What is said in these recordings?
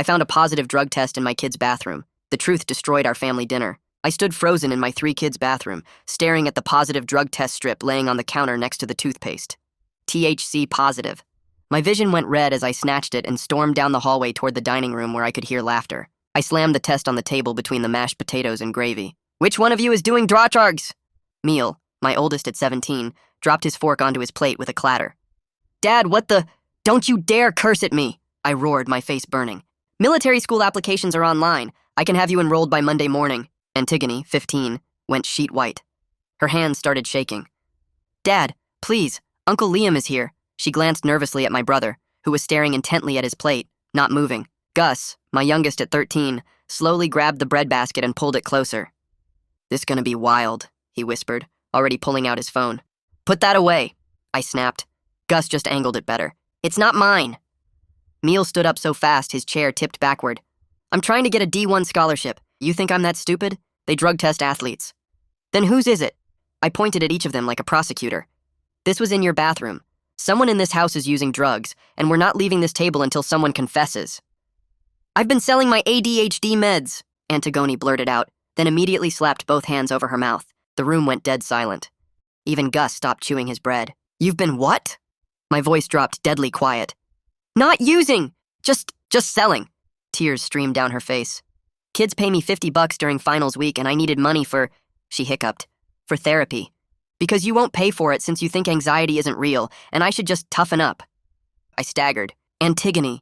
I found a positive drug test in my kid's bathroom. The truth destroyed our family dinner. I stood frozen in my 3 kids' bathroom, staring at the positive drug test strip laying on the counter next to the toothpaste. THC positive. My vision went red as I snatched it and stormed down the hallway toward the dining room where I could hear laughter. I slammed the test on the table between the mashed potatoes and gravy. "Which one of you is doing drawchargs?" Meal, my oldest at 17, dropped his fork onto his plate with a clatter. "Dad, what the— Don't you dare curse at me!" I roared, my face burning. "Military school applications are online. I can have you enrolled by Monday morning." Antigone, 15, went sheet white. Her hands started shaking. "Dad, please, Uncle Liam is here." She glanced nervously at my brother, who was staring intently at his plate, not moving. Gus, my youngest at 13, slowly grabbed the breadbasket and pulled it closer. "This gonna be wild," he whispered, already pulling out his phone. "Put that away," I snapped. Gus just angled it better. "It's not mine." Meal stood up so fast his chair tipped backward. "I'm trying to get a D1 scholarship. You think I'm that stupid? They drug test athletes." "Then whose is it?" I pointed at each of them like a prosecutor. "This was in your bathroom. Someone in this house is using drugs, and we're not leaving this table until someone confesses." "I've been selling my ADHD meds," Antigone blurted out, then immediately slapped both hands over her mouth. The room went dead silent. Even Gus stopped chewing his bread. "You've been what?" My voice dropped deadly quiet. "Not using! Just selling." Tears streamed down her face. "Kids pay me $50 during finals week and I needed money for," she hiccuped, "for therapy. Because you won't pay for it since you think anxiety isn't real and I should just toughen up." I staggered. "Antigone."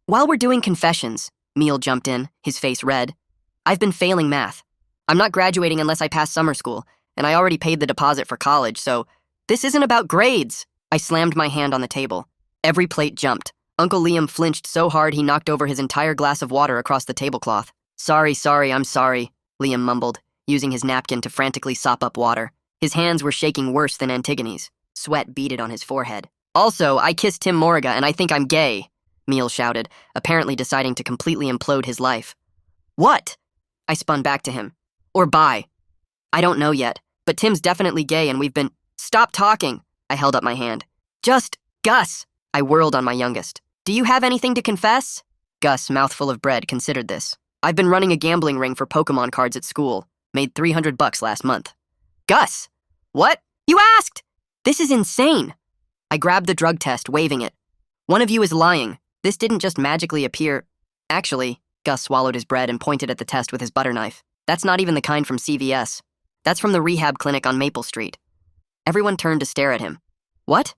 "While we're doing confessions," Meal jumped in, his face red, "I've been failing math. I'm not graduating unless I pass summer school, and I already paid the deposit for college, so this isn't about grades." I slammed my hand on the table. Every plate jumped. Uncle Liam flinched so hard he knocked over his entire glass of water across the tablecloth. Sorry, I'm sorry," Liam mumbled, using his napkin to frantically sop up water. His hands were shaking worse than Antigone's. Sweat beaded on his forehead. "Also, I kissed Tim Morriga and I think I'm gay," Meal shouted, apparently deciding to completely implode his life. "What?" I spun back to him. "Or bi. I don't know yet, but Tim's definitely gay and we've been— Stop talking!" I held up my hand. "Just— Gus!" I whirled on my youngest. "Do you have anything to confess?" Gus, mouthful of bread, considered this. "I've been running a gambling ring for Pokemon cards at school. Made $300 last month." "Gus! What? You asked?" "This is insane." I grabbed the drug test, waving it. "One of you is lying. This didn't just magically appear. Actually," Gus swallowed his bread and pointed at the test with his butter knife. "That's not even the kind from CVS. That's from the rehab clinic on Maple Street." Everyone turned to stare at him. "What?"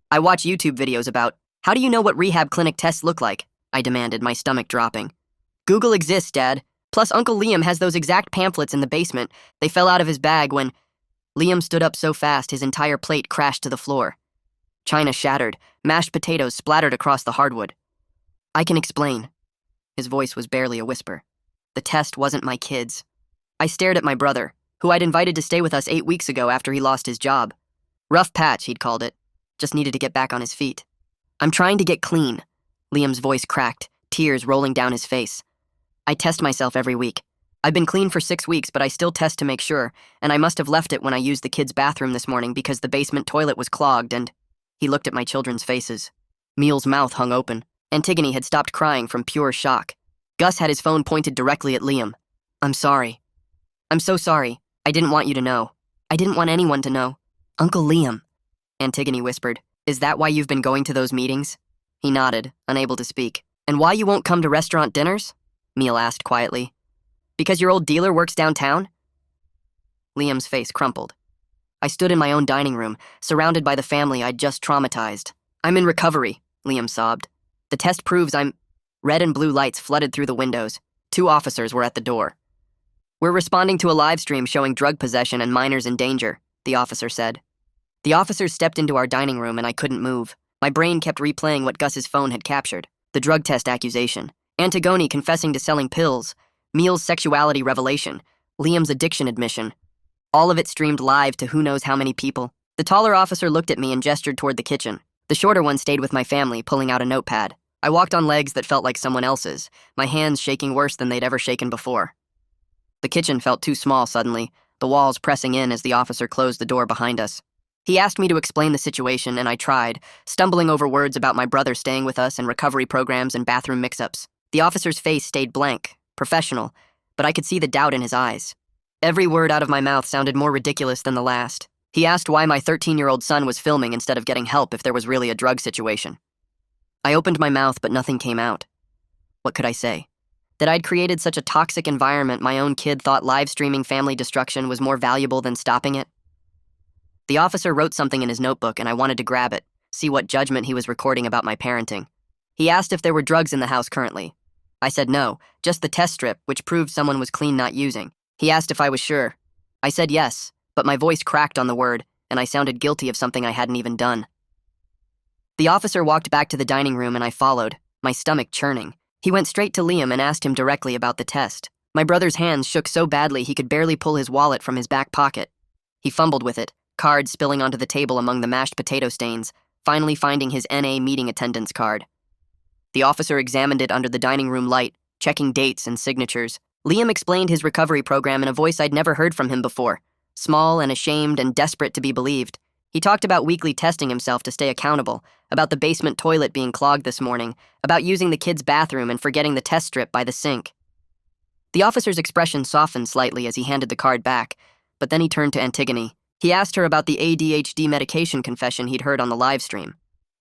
"I watch YouTube videos about— How do you know what rehab clinic tests look like?" I demanded, my stomach dropping. "Google exists, Dad. Plus Uncle Liam has those exact pamphlets in the basement. They fell out of his bag when—" Liam stood up so fast his entire plate crashed to the floor. China shattered, mashed potatoes splattered across the hardwood. "I can explain." His voice was barely a whisper. "The test wasn't my kids." I stared at my brother, who I'd invited to stay with us 8 weeks ago after he lost his job. Rough patch, he'd called it. Just needed to get back on his feet. "I'm trying to get clean." Liam's voice cracked, tears rolling down his face. "I test myself every week. I've been clean for 6 weeks, but I still test to make sure, and I must have left it when I used the kids' bathroom this morning because the basement toilet was clogged and—" He looked at my children's faces. Meal's mouth hung open. Antigone had stopped crying from pure shock. Gus had his phone pointed directly at Liam. "I'm sorry. I'm so sorry. I didn't want you to know. I didn't want anyone to know." "Uncle Liam," Antigone whispered, "is that why you've been going to those meetings?" He nodded, unable to speak. "And why you won't come to restaurant dinners?" Meal asked quietly. "Because your old dealer works downtown?" Liam's face crumpled. I stood in my own dining room, surrounded by the family I'd just traumatized. "I'm in recovery," Liam sobbed. "The test proves I'm—" Red and blue lights flooded through the windows. 2 officers were at the door. "We're responding to a live stream showing drug possession and minors in danger," the officer said. The officers stepped into our dining room and I couldn't move. My brain kept replaying what Gus's phone had captured. The drug test accusation. Antigone confessing to selling pills. Meal's sexuality revelation. Liam's addiction admission. All of it streamed live to who knows how many people. The taller officer looked at me and gestured toward the kitchen. The shorter one stayed with my family, pulling out a notepad. I walked on legs that felt like someone else's, my hands shaking worse than they'd ever shaken before. The kitchen felt too small suddenly, the walls pressing in as the officer closed the door behind us. He asked me to explain the situation, and I tried, stumbling over words about my brother staying with us and recovery programs and bathroom mix-ups. The officer's face stayed blank, professional, but I could see the doubt in his eyes. Every word out of my mouth sounded more ridiculous than the last. He asked why my 13-year-old son was filming instead of getting help if there was really a drug situation. I opened my mouth, but nothing came out. What could I say? That I'd created such a toxic environment my own kid thought live streaming family destruction was more valuable than stopping it? The officer wrote something in his notebook and I wanted to grab it, see what judgment he was recording about my parenting. He asked if there were drugs in the house currently. I said no, just the test strip, which proved someone was clean not using. He asked if I was sure. I said yes, but my voice cracked on the word, and I sounded guilty of something I hadn't even done. The officer walked back to the dining room and I followed, my stomach churning. He went straight to Liam and asked him directly about the test. My brother's hands shook so badly he could barely pull his wallet from his back pocket. He fumbled with it, cards spilling onto the table among the mashed potato stains, finally finding his NA meeting attendance card. The officer examined it under the dining room light, checking dates and signatures. Liam explained his recovery program in a voice I'd never heard from him before, small and ashamed and desperate to be believed. He talked about weekly testing himself to stay accountable, about the basement toilet being clogged this morning, about using the kids' bathroom and forgetting the test strip by the sink. The officer's expression softened slightly as he handed the card back, but then he turned to Antigone. He asked her about the ADHD medication confession he'd heard on the live stream.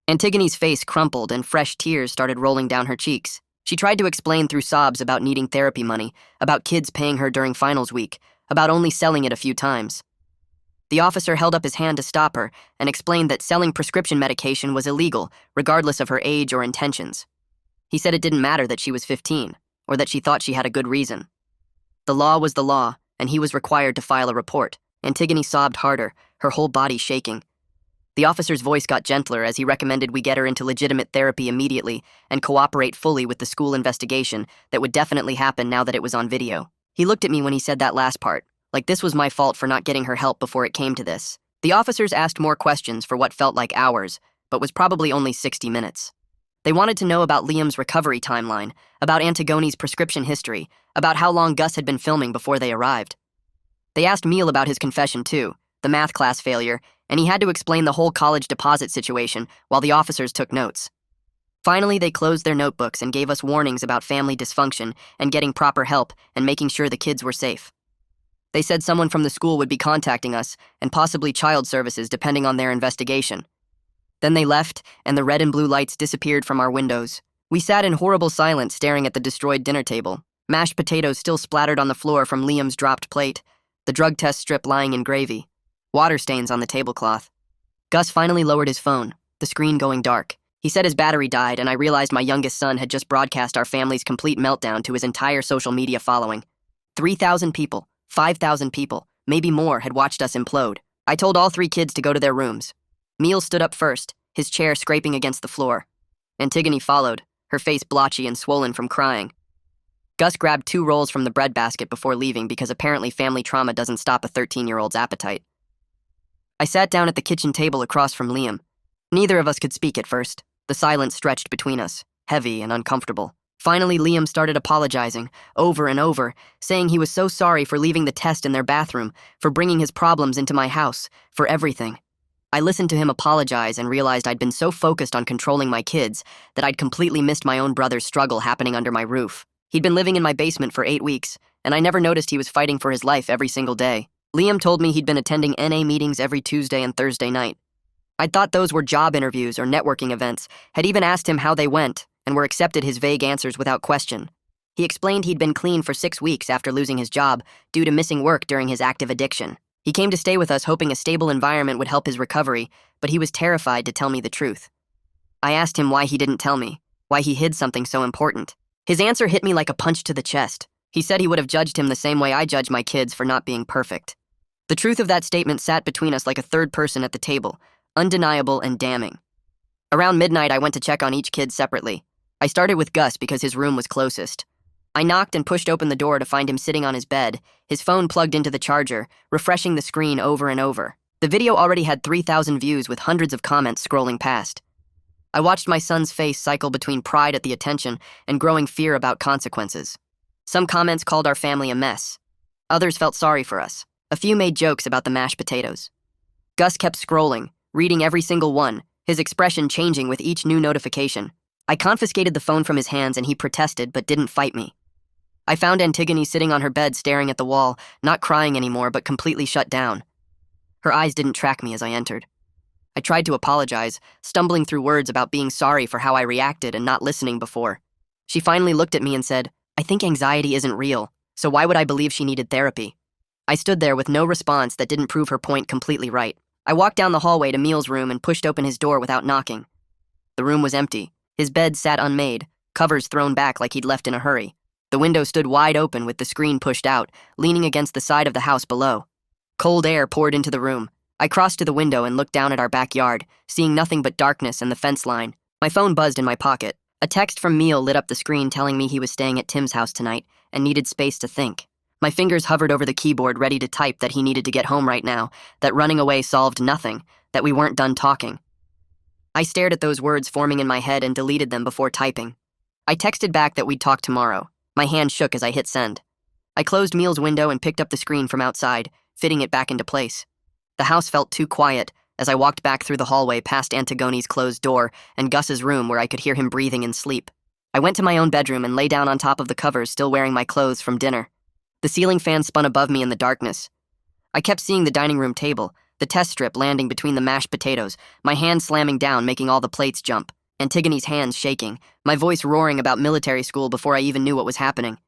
Antigone's face crumpled and fresh tears started rolling down her cheeks. She tried to explain through sobs about needing therapy money, about kids paying her during finals week, about only selling it a few times. The officer held up his hand to stop her and explained that selling prescription medication was illegal, regardless of her age or intentions. He said it didn't matter that she was 15, or that she thought she had a good reason. The law was the law, and he was required to file a report. Antigone sobbed harder, her whole body shaking. The officer's voice got gentler as he recommended we get her into legitimate therapy immediately and cooperate fully with the school investigation that would definitely happen now that it was on video. He looked at me when he said that last part, like this was my fault for not getting her help before it came to this. The officers asked more questions for what felt like hours, but was probably only 60 minutes. They wanted to know about Liam's recovery timeline, about Antigone's prescription history, about how long Gus had been filming before they arrived. They asked Neil about his confession too, the math class failure, and he had to explain the whole college deposit situation while the officers took notes. Finally, they closed their notebooks and gave us warnings about family dysfunction and getting proper help and making sure the kids were safe. They said someone from the school would be contacting us, and possibly child services depending on their investigation. Then they left, and the red and blue lights disappeared from our windows. We sat in horrible silence staring at the destroyed dinner table, mashed potatoes still splattered on the floor from Liam's dropped plate, the drug test strip lying in gravy, water stains on the tablecloth. Gus finally lowered his phone, the screen going dark. He said his battery died, and I realized my youngest son had just broadcast our family's complete meltdown to his entire social media following. 3,000 people. 5,000 people, maybe more, had watched us implode. I told all 3 kids to go to their rooms. Neil stood up first, his chair scraping against the floor. Antigone followed, her face blotchy and swollen from crying. Gus grabbed 2 rolls from the breadbasket before leaving because apparently family trauma doesn't stop a 13-year-old's appetite. I sat down at the kitchen table across from Liam. Neither of us could speak at first. The silence stretched between us, heavy and uncomfortable. Finally, Liam started apologizing, over and over, saying he was so sorry for leaving the test in their bathroom, for bringing his problems into my house, for everything. I listened to him apologize and realized I'd been so focused on controlling my kids that I'd completely missed my own brother's struggle happening under my roof. He'd been living in my basement for 8 weeks, and I never noticed he was fighting for his life every single day. Liam told me he'd been attending NA meetings every Tuesday and Thursday night. I'd thought those were job interviews or networking events, had even asked him how they went, and were accepted his vague answers without question. He explained he'd been clean for 6 weeks after losing his job due to missing work during his active addiction. He came to stay with us hoping a stable environment would help his recovery, but he was terrified to tell me the truth. I asked him why he didn't tell me, why he hid something so important. His answer hit me like a punch to the chest. He said he would have judged him the same way I judge my kids for not being perfect. The truth of that statement sat between us like a third person at the table, undeniable and damning. Around midnight, I went to check on each kid separately. I started with Gus because his room was closest. I knocked and pushed open the door to find him sitting on his bed, his phone plugged into the charger, refreshing the screen over and over. The video already had 3,000 views with hundreds of comments scrolling past. I watched my son's face cycle between pride at the attention and growing fear about consequences. Some comments called our family a mess. Others felt sorry for us. A few made jokes about the mashed potatoes. Gus kept scrolling, reading every single one, his expression changing with each new notification. I confiscated the phone from his hands and he protested but didn't fight me. I found Antigone sitting on her bed staring at the wall, not crying anymore but completely shut down. Her eyes didn't track me as I entered. I tried to apologize, stumbling through words about being sorry for how I reacted and not listening before. She finally looked at me and said, "I think anxiety isn't real, so why would I believe she needed therapy?" I stood there with no response that didn't prove her point completely right. I walked down the hallway to Meal's room and pushed open his door without knocking. The room was empty. His bed sat unmade, covers thrown back like he'd left in a hurry. The window stood wide open with the screen pushed out, leaning against the side of the house below. Cold air poured into the room. I crossed to the window and looked down at our backyard, seeing nothing but darkness and the fence line. My phone buzzed in my pocket. A text from Meal lit up the screen telling me he was staying at Tim's house tonight and needed space to think. My fingers hovered over the keyboard ready to type that he needed to get home right now, that running away solved nothing, that we weren't done talking. I stared at those words forming in my head and deleted them before typing. I texted back that we'd talk tomorrow. My hand shook as I hit send. I closed Meal's window and picked up the screen from outside, fitting it back into place. The house felt too quiet as I walked back through the hallway past Antigone's closed door and Gus's room where I could hear him breathing in sleep. I went to my own bedroom and lay down on top of the covers, still wearing my clothes from dinner. The ceiling fan spun above me in the darkness. I kept seeing the dining room table, the test strip landing between the mashed potatoes, my hand slamming down, making all the plates jump, Antigone's hands shaking, my voice roaring about military school before I even knew what was happening.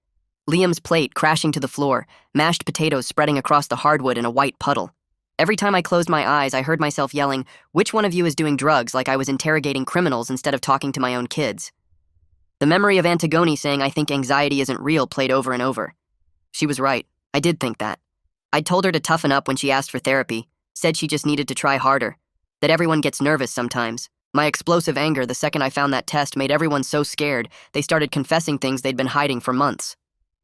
Liam's plate crashing to the floor, mashed potatoes spreading across the hardwood in a white puddle. Every time I closed my eyes, I heard myself yelling, "Which one of you is doing drugs?" like I was interrogating criminals instead of talking to my own kids. The memory of Antigone saying "I think anxiety isn't real" played over and over. She was right. I did think that. I'd told her to toughen up when she asked for therapy, said she just needed to try harder, that everyone gets nervous sometimes. My explosive anger the second I found that test made everyone so scared they started confessing things they'd been hiding for months.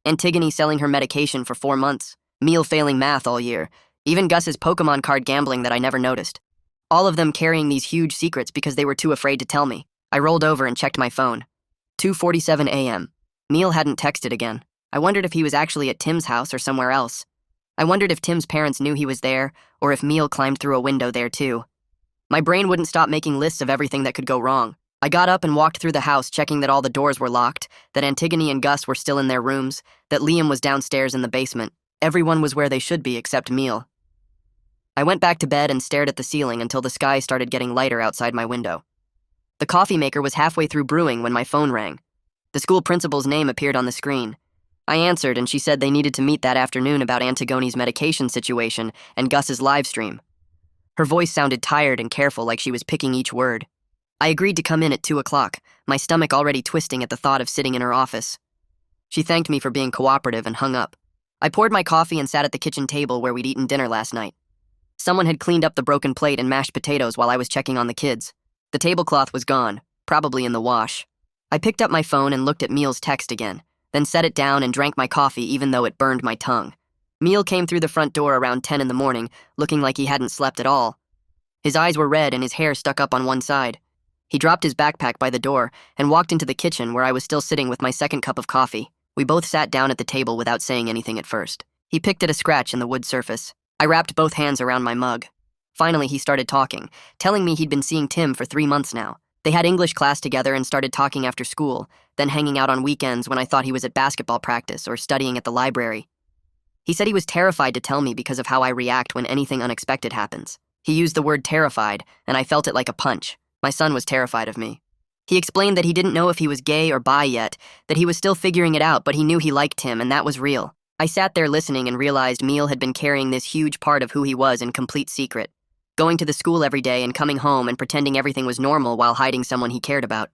Antigone selling her medication for 4 months, Meal failing math all year, even Gus's Pokemon card gambling that I never noticed. All of them carrying these huge secrets because they were too afraid to tell me. I rolled over and checked my phone. 2:47 a.m. Meal hadn't texted again. I wondered if he was actually at Tim's house or somewhere else. I wondered if Tim's parents knew he was there, or if Meal climbed through a window there too. My brain wouldn't stop making lists of everything that could go wrong. I got up and walked through the house, checking that all the doors were locked, that Antigone and Gus were still in their rooms, that Liam was downstairs in the basement. Everyone was where they should be except Meal. I went back to bed and stared at the ceiling until the sky started getting lighter outside my window. The coffee maker was halfway through brewing when my phone rang. The school principal's name appeared on the screen. I answered and she said they needed to meet that afternoon about Antigone's medication situation and Gus's live stream. Her voice sounded tired and careful, like she was picking each word. I agreed to come in at 2 o'clock, my stomach already twisting at the thought of sitting in her office. She thanked me for being cooperative and hung up. I poured my coffee and sat at the kitchen table where we'd eaten dinner last night. Someone had cleaned up the broken plate and mashed potatoes while I was checking on the kids. The tablecloth was gone, probably in the wash. I picked up my phone and looked at Meal's text again, then set it down and drank my coffee even though it burned my tongue. Meal came through the front door around 10 in the morning, looking like he hadn't slept at all. His eyes were red and his hair stuck up on one side. He dropped his backpack by the door and walked into the kitchen where I was still sitting with my second cup of coffee. We both sat down at the table without saying anything at first. He picked at a scratch in the wood surface. I wrapped both hands around my mug. Finally, he started talking, telling me he'd been seeing Tim for 3 months now. They had English class together and started talking after school, then hanging out on weekends when I thought he was at basketball practice or studying at the library. He said he was terrified to tell me because of how I react when anything unexpected happens. He used the word terrified, and I felt it like a punch. My son was terrified of me. He explained that he didn't know if he was gay or bi yet, that he was still figuring it out, but he knew he liked Tim, and that was real. I sat there listening and realized Meal had been carrying this huge part of who he was in complete secret, going to the school every day and coming home and pretending everything was normal while hiding someone he cared about.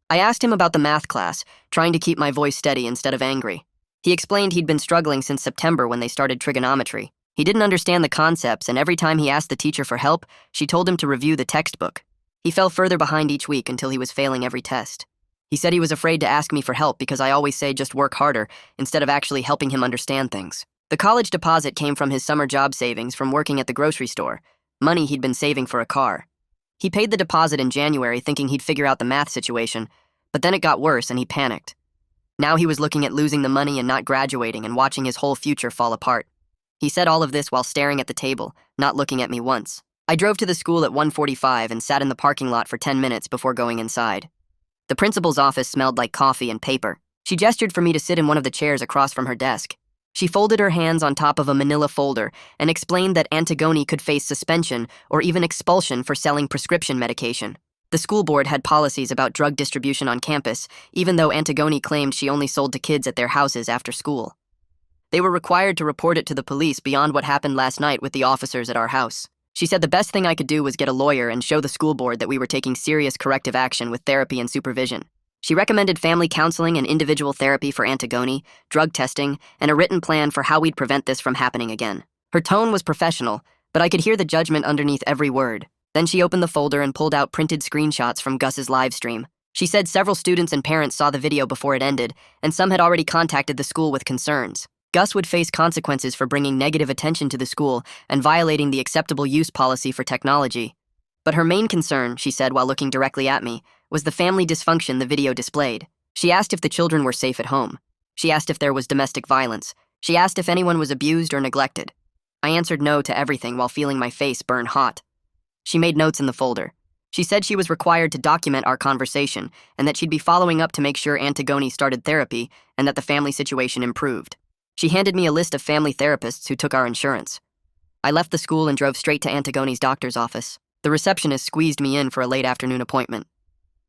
I asked him about the math class, trying to keep my voice steady instead of angry. He explained he'd been struggling since September when they started trigonometry. He didn't understand the concepts, and every time he asked the teacher for help, she told him to review the textbook. He fell further behind each week until he was failing every test. He said he was afraid to ask me for help because I always say just work harder instead of actually helping him understand things. The college deposit came from his summer job savings from working at the grocery store, money he'd been saving for a car. He paid the deposit in January thinking he'd figure out the math situation, but then it got worse and he panicked. Now he was looking at losing the money and not graduating and watching his whole future fall apart. He said all of this while staring at the table, not looking at me once. I drove to the school at 1:45 and sat in the parking lot for 10 minutes before going inside. The principal's office smelled like coffee and paper. She gestured for me to sit in one of the chairs across from her desk. She folded her hands on top of a manila folder and explained that Antigone could face suspension or even expulsion for selling prescription medication. The school board had policies about drug distribution on campus, even though Antigone claimed she only sold to kids at their houses after school. They were required to report it to the police beyond what happened last night with the officers at our house. She said the best thing I could do was get a lawyer and show the school board that we were taking serious corrective action with therapy and supervision. She recommended family counseling and individual therapy for Antigone, drug testing, and a written plan for how we'd prevent this from happening again. Her tone was professional, but I could hear the judgment underneath every word. Then she opened the folder and pulled out printed screenshots from Gus's live stream. She said several students and parents saw the video before it ended, and some had already contacted the school with concerns. Gus would face consequences for bringing negative attention to the school and violating the acceptable use policy for technology. But her main concern, she said while looking directly at me, was the family dysfunction the video displayed. She asked if the children were safe at home. She asked if there was domestic violence. She asked if anyone was abused or neglected. I answered no to everything while feeling my face burn hot. She made notes in the folder. She said she was required to document our conversation and that she'd be following up to make sure Antigone started therapy and that the family situation improved. She handed me a list of family therapists who took our insurance. I left the school and drove straight to Antigone's doctor's office. The receptionist squeezed me in for a late afternoon appointment.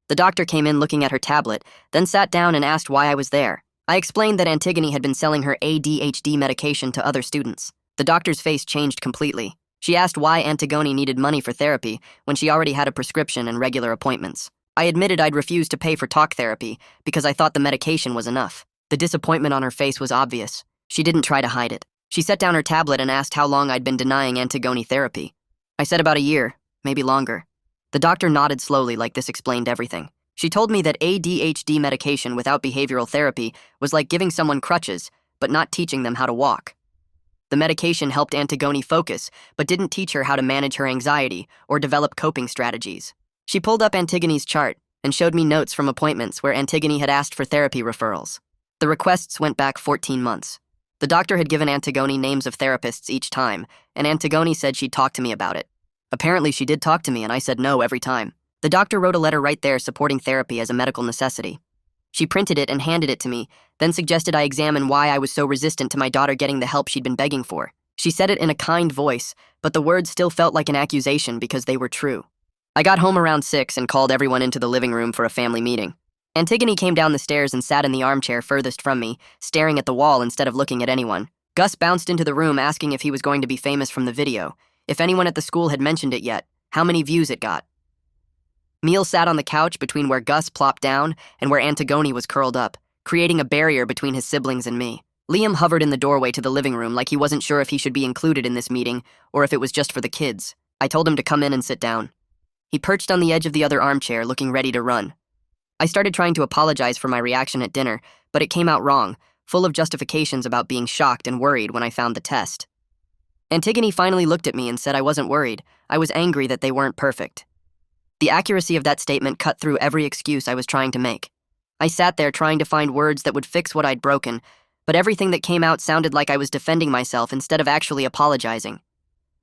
The doctor came in looking at her tablet, then sat down and asked why I was there. I explained that Antigone had been selling her ADHD medication to other students. The doctor's face changed completely. She asked why Antigone needed money for therapy when she already had a prescription and regular appointments. I admitted I'd refused to pay for talk therapy because I thought the medication was enough. The disappointment on her face was obvious. She didn't try to hide it. She set down her tablet and asked how long I'd been denying Antigone therapy. I said about a year, maybe longer. The doctor nodded slowly like this explained everything. She told me that ADHD medication without behavioral therapy was like giving someone crutches, but not teaching them how to walk. The medication helped Antigone focus, but didn't teach her how to manage her anxiety or develop coping strategies. She pulled up Antigone's chart and showed me notes from appointments where Antigone had asked for therapy referrals. The requests went back 14 months. The doctor had given Antigone names of therapists each time, and Antigone said she'd talk to me about it. Apparently she did talk to me, and I said no every time. The doctor wrote a letter right there supporting therapy as a medical necessity. She printed it and handed it to me, then suggested I examine why I was so resistant to my daughter getting the help she'd been begging for. She said it in a kind voice, but the words still felt like an accusation because they were true. I got home around 6 and called everyone into the living room for a family meeting. Antigone came down the stairs and sat in the armchair furthest from me, staring at the wall instead of looking at anyone. Gus bounced into the room asking if he was going to be famous from the video, if anyone at the school had mentioned it yet, how many views it got. Neil sat on the couch between where Gus plopped down and where Antigone was curled up, creating a barrier between his siblings and me. Liam hovered in the doorway to the living room like he wasn't sure if he should be included in this meeting or if it was just for the kids. I told him to come in and sit down. He perched on the edge of the other armchair, looking ready to run. I started trying to apologize for my reaction at dinner, but it came out wrong, full of justifications about being shocked and worried when I found the test. Antigone finally looked at me and said I wasn't worried. I was angry that they weren't perfect. The accuracy of that statement cut through every excuse I was trying to make. I sat there trying to find words that would fix what I'd broken, but everything that came out sounded like I was defending myself instead of actually apologizing.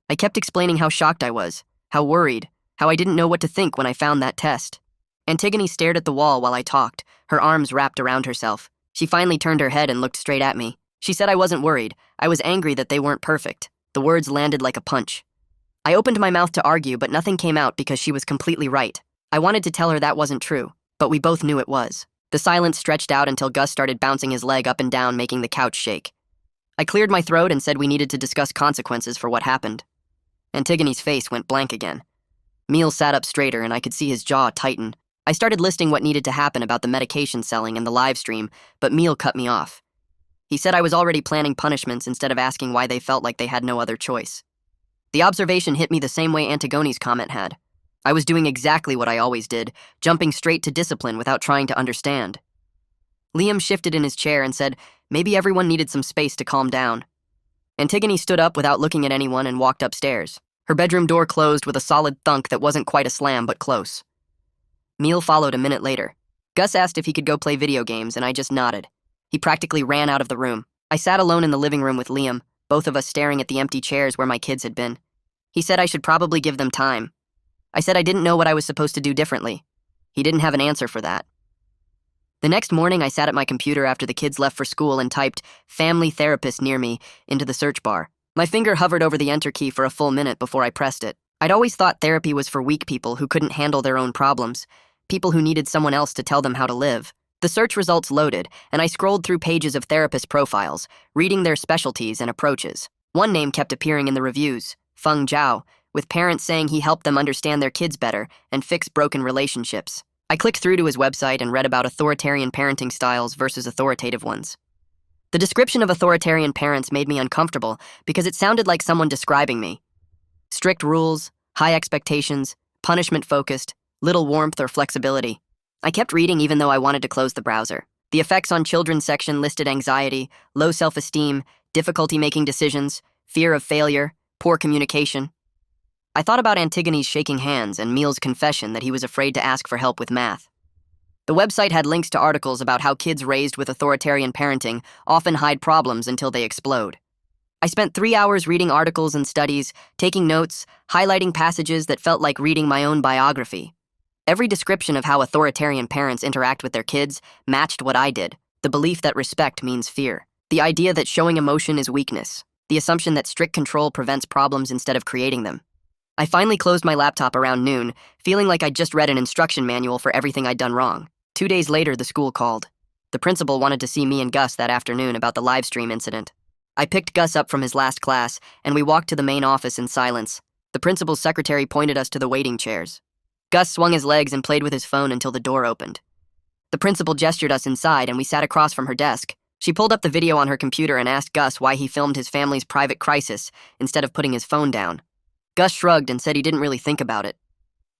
I kept explaining how shocked I was, how worried, how I didn't know what to think when I found that test. Antigone stared at the wall while I talked, her arms wrapped around herself. She finally turned her head and looked straight at me. She said I wasn't worried. I was angry that they weren't perfect. The words landed like a punch. I opened my mouth to argue, but nothing came out because she was completely right. I wanted to tell her that wasn't true, but we both knew it was. The silence stretched out until Gus started bouncing his leg up and down, making the couch shake. I cleared my throat and said we needed to discuss consequences for what happened. Antigone's face went blank again. Neil sat up straighter and I could see his jaw tighten. I started listing what needed to happen about the medication selling and the live stream, but Neil cut me off. He said I was already planning punishments instead of asking why they felt like they had no other choice. The observation hit me the same way Antigone's comment had. I was doing exactly what I always did, jumping straight to discipline without trying to understand. Liam shifted in his chair and said maybe everyone needed some space to calm down. Antigone stood up without looking at anyone and walked upstairs. Her bedroom door closed with a solid thunk that wasn't quite a slam but close. Neil followed a minute later. Gus asked if he could go play video games and I just nodded. He practically ran out of the room. I sat alone in the living room with Liam, both of us staring at the empty chairs where my kids had been. He said I should probably give them time. I said I didn't know what I was supposed to do differently. He didn't have an answer for that. The next morning, I sat at my computer after the kids left for school and typed "family therapist near me" into the search bar. My finger hovered over the enter key for a full minute before I pressed it. I'd always thought therapy was for weak people who couldn't handle their own problems, people who needed someone else to tell them how to live. The search results loaded, and I scrolled through pages of therapist profiles, reading their specialties and approaches. One name kept appearing in the reviews, Feng Zhao, with parents saying he helped them understand their kids better and fix broken relationships. I clicked through to his website and read about authoritarian parenting styles versus authoritative ones. The description of authoritarian parents made me uncomfortable because it sounded like someone describing me. Strict rules, high expectations, punishment-focused, little warmth or flexibility. I kept reading even though I wanted to close the browser. The effects on children section listed anxiety, low self-esteem, difficulty making decisions, fear of failure, poor communication. I thought about Antigone's shaking hands and Meal's confession that he was afraid to ask for help with math. The website had links to articles about how kids raised with authoritarian parenting often hide problems until they explode. I spent 3 hours reading articles and studies, taking notes, highlighting passages that felt like reading my own biography. Every description of how authoritarian parents interact with their kids matched what I did: the belief that respect means fear, the idea that showing emotion is weakness, the assumption that strict control prevents problems instead of creating them. I finally closed my laptop around noon, feeling like I'd just read an instruction manual for everything I'd done wrong. 2 days later, the school called. The principal wanted to see me and Gus that afternoon about the live stream incident. I picked Gus up from his last class, and we walked to the main office in silence. The principal's secretary pointed us to the waiting chairs. Gus swung his legs and played with his phone until the door opened. The principal gestured us inside, and we sat across from her desk. She pulled up the video on her computer and asked Gus why he filmed his family's private crisis instead of putting his phone down. Gus shrugged and said he didn't really think about it.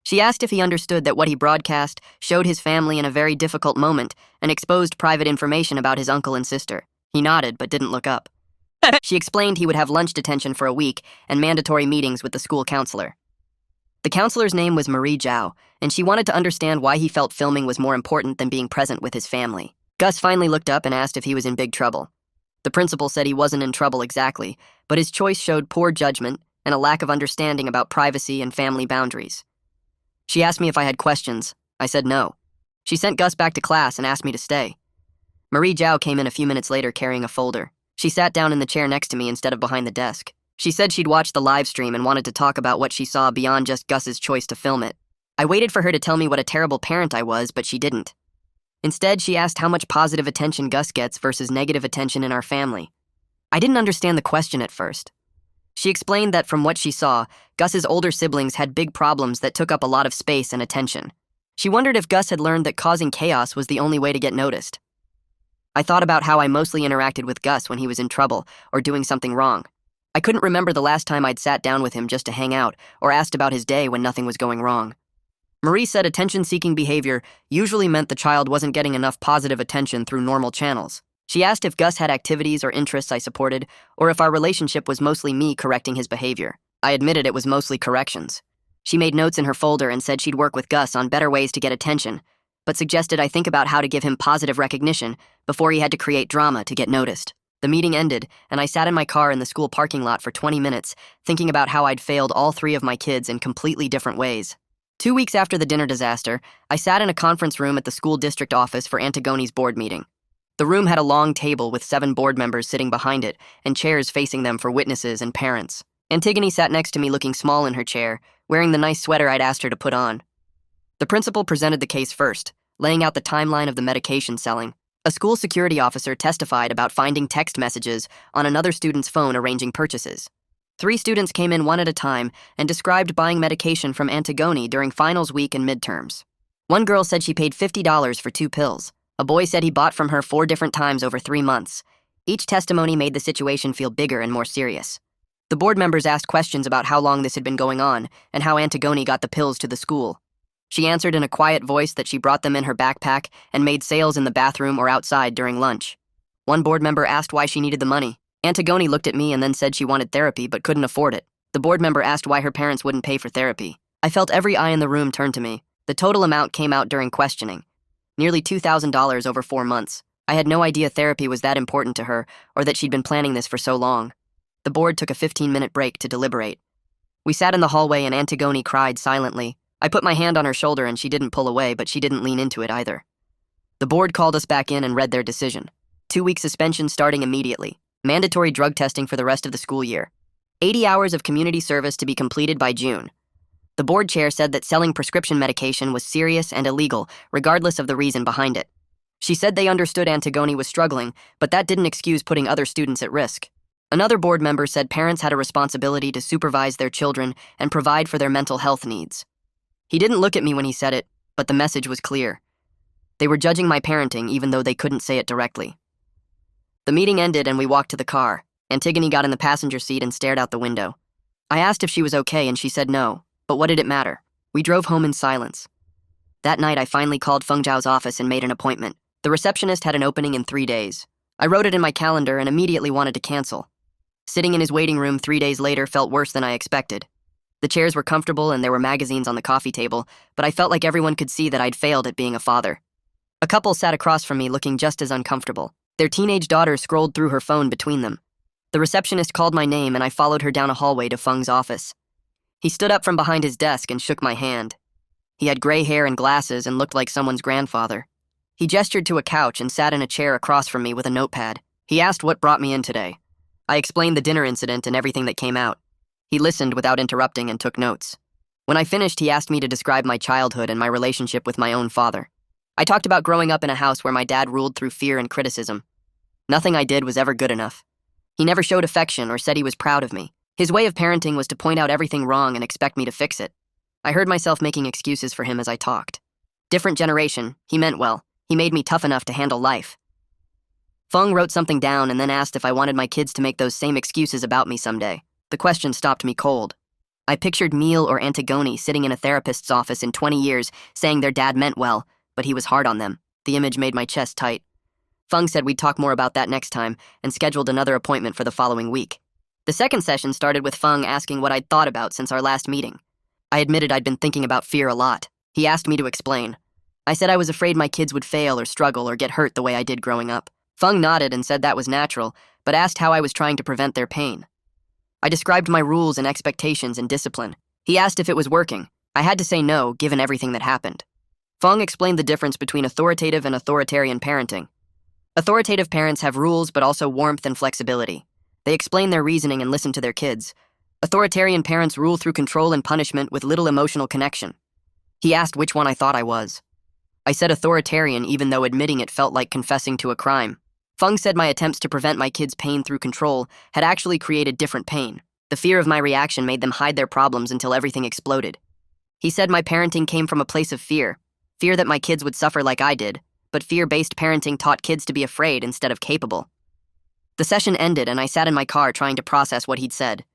She asked if he understood that what he broadcast showed his family in a very difficult moment and exposed private information about his uncle and sister. He nodded but didn't look up. She explained he would have lunch detention for a week and mandatory meetings with the school counselor. The counselor's name was Marie Zhao, and she wanted to understand why he felt filming was more important than being present with his family. Gus finally looked up and asked if he was in big trouble. The principal said he wasn't in trouble exactly, but his choice showed poor judgment and a lack of understanding about privacy and family boundaries. She asked me if I had questions. I said no. She sent Gus back to class and asked me to stay. Marie Zhao came in a few minutes later carrying a folder. She sat down in the chair next to me instead of behind the desk. She said she'd watched the live stream and wanted to talk about what she saw beyond just Gus's choice to film it. I waited for her to tell me what a terrible parent I was, but she didn't. Instead, she asked how much positive attention Gus gets versus negative attention in our family. I didn't understand the question at first. She explained that from what she saw, Gus's older siblings had big problems that took up a lot of space and attention. She wondered if Gus had learned that causing chaos was the only way to get noticed. I thought about how I mostly interacted with Gus when he was in trouble or doing something wrong. I couldn't remember the last time I'd sat down with him just to hang out or asked about his day when nothing was going wrong. Marie said attention-seeking behavior usually meant the child wasn't getting enough positive attention through normal channels. She asked if Gus had activities or interests I supported, or if our relationship was mostly me correcting his behavior. I admitted it was mostly corrections. She made notes in her folder and said she'd work with Gus on better ways to get attention, but suggested I think about how to give him positive recognition before he had to create drama to get noticed. The meeting ended, and I sat in my car in the school parking lot for 20 minutes, thinking about how I'd failed all 3 of my kids in completely different ways. 2 weeks after the dinner disaster, I sat in a conference room at the school district office for Antigone's board meeting. The room had a long table with 7 board members sitting behind it and chairs facing them for witnesses and parents. Antigone sat next to me looking small in her chair, wearing the nice sweater I'd asked her to put on. The principal presented the case first, laying out the timeline of the medication selling. A school security officer testified about finding text messages on another student's phone arranging purchases. 3 students came in one at a time and described buying medication from Antigone during finals week and midterms. One girl said she paid $50 for 2 pills. A boy said he bought from her 4 different times over 3 months. Each testimony made the situation feel bigger and more serious. The board members asked questions about how long this had been going on and how Antigone got the pills to the school. She answered in a quiet voice that she brought them in her backpack and made sales in the bathroom or outside during lunch. One board member asked why she needed the money. Antigone looked at me and then said she wanted therapy but couldn't afford it. The board member asked why her parents wouldn't pay for therapy. I felt every eye in the room turn to me. The total amount came out during questioning. Nearly $2,000 over 4 months. I had no idea therapy was that important to her or that she'd been planning this for so long. The board took a 15-minute break to deliberate. We sat in the hallway and Antigone cried silently. I put my hand on her shoulder and she didn't pull away, but she didn't lean into it either. The board called us back in and read their decision. 2-week suspension starting immediately. Mandatory drug testing for the rest of the school year. 80 hours of community service to be completed by June. The board chair said that selling prescription medication was serious and illegal, regardless of the reason behind it. She said they understood Antigone was struggling, but that didn't excuse putting other students at risk. Another board member said parents had a responsibility to supervise their children and provide for their mental health needs. He didn't look at me when he said it, but the message was clear. They were judging my parenting even though they couldn't say it directly. The meeting ended and we walked to the car. Antigone got in the passenger seat and stared out the window. I asked if she was okay and she said no, but what did it matter? We drove home in silence. That night I finally called Feng Zhao's office and made an appointment. The receptionist had an opening in 3 days. I wrote it in my calendar and immediately wanted to cancel. Sitting in his waiting room 3 days later felt worse than I expected. The chairs were comfortable and there were magazines on the coffee table, but I felt like everyone could see that I'd failed at being a father. A couple sat across from me looking just as uncomfortable. Their teenage daughter scrolled through her phone between them. The receptionist called my name and I followed her down a hallway to Feng's office. He stood up from behind his desk and shook my hand. He had gray hair and glasses and looked like someone's grandfather. He gestured to a couch and sat in a chair across from me with a notepad. He asked what brought me in today. I explained the dinner incident and everything that came out. He listened without interrupting and took notes. When I finished, he asked me to describe my childhood and my relationship with my own father. I talked about growing up in a house where my dad ruled through fear and criticism. Nothing I did was ever good enough. He never showed affection or said he was proud of me. His way of parenting was to point out everything wrong and expect me to fix it. I heard myself making excuses for him as I talked. Different generation, he meant well. He made me tough enough to handle life. Feng wrote something down and then asked if I wanted my kids to make those same excuses about me someday. The question stopped me cold. I pictured Neil or Antigone sitting in a therapist's office in 20 years saying their dad meant well, but he was hard on them. The image made my chest tight. Feng said we'd talk more about that next time and scheduled another appointment for the following week. The second session started with Feng asking what I'd thought about since our last meeting. I admitted I'd been thinking about fear a lot. He asked me to explain. I said I was afraid my kids would fail or struggle or get hurt the way I did growing up. Feng nodded and said that was natural, but asked how I was trying to prevent their pain. I described my rules and expectations and discipline. He asked if it was working. I had to say no, given everything that happened. Feng explained the difference between authoritative and authoritarian parenting. Authoritative parents have rules but also warmth and flexibility. They explain their reasoning and listen to their kids. Authoritarian parents rule through control and punishment with little emotional connection. He asked which one I thought I was. I said authoritarian even though admitting it felt like confessing to a crime. Feng said my attempts to prevent my kids' pain through control had actually created different pain. The fear of my reaction made them hide their problems until everything exploded. He said my parenting came from a place of fear that my kids would suffer like I did, but fear-based parenting taught kids to be afraid instead of capable. The session ended and I sat in my car trying to process what he'd said.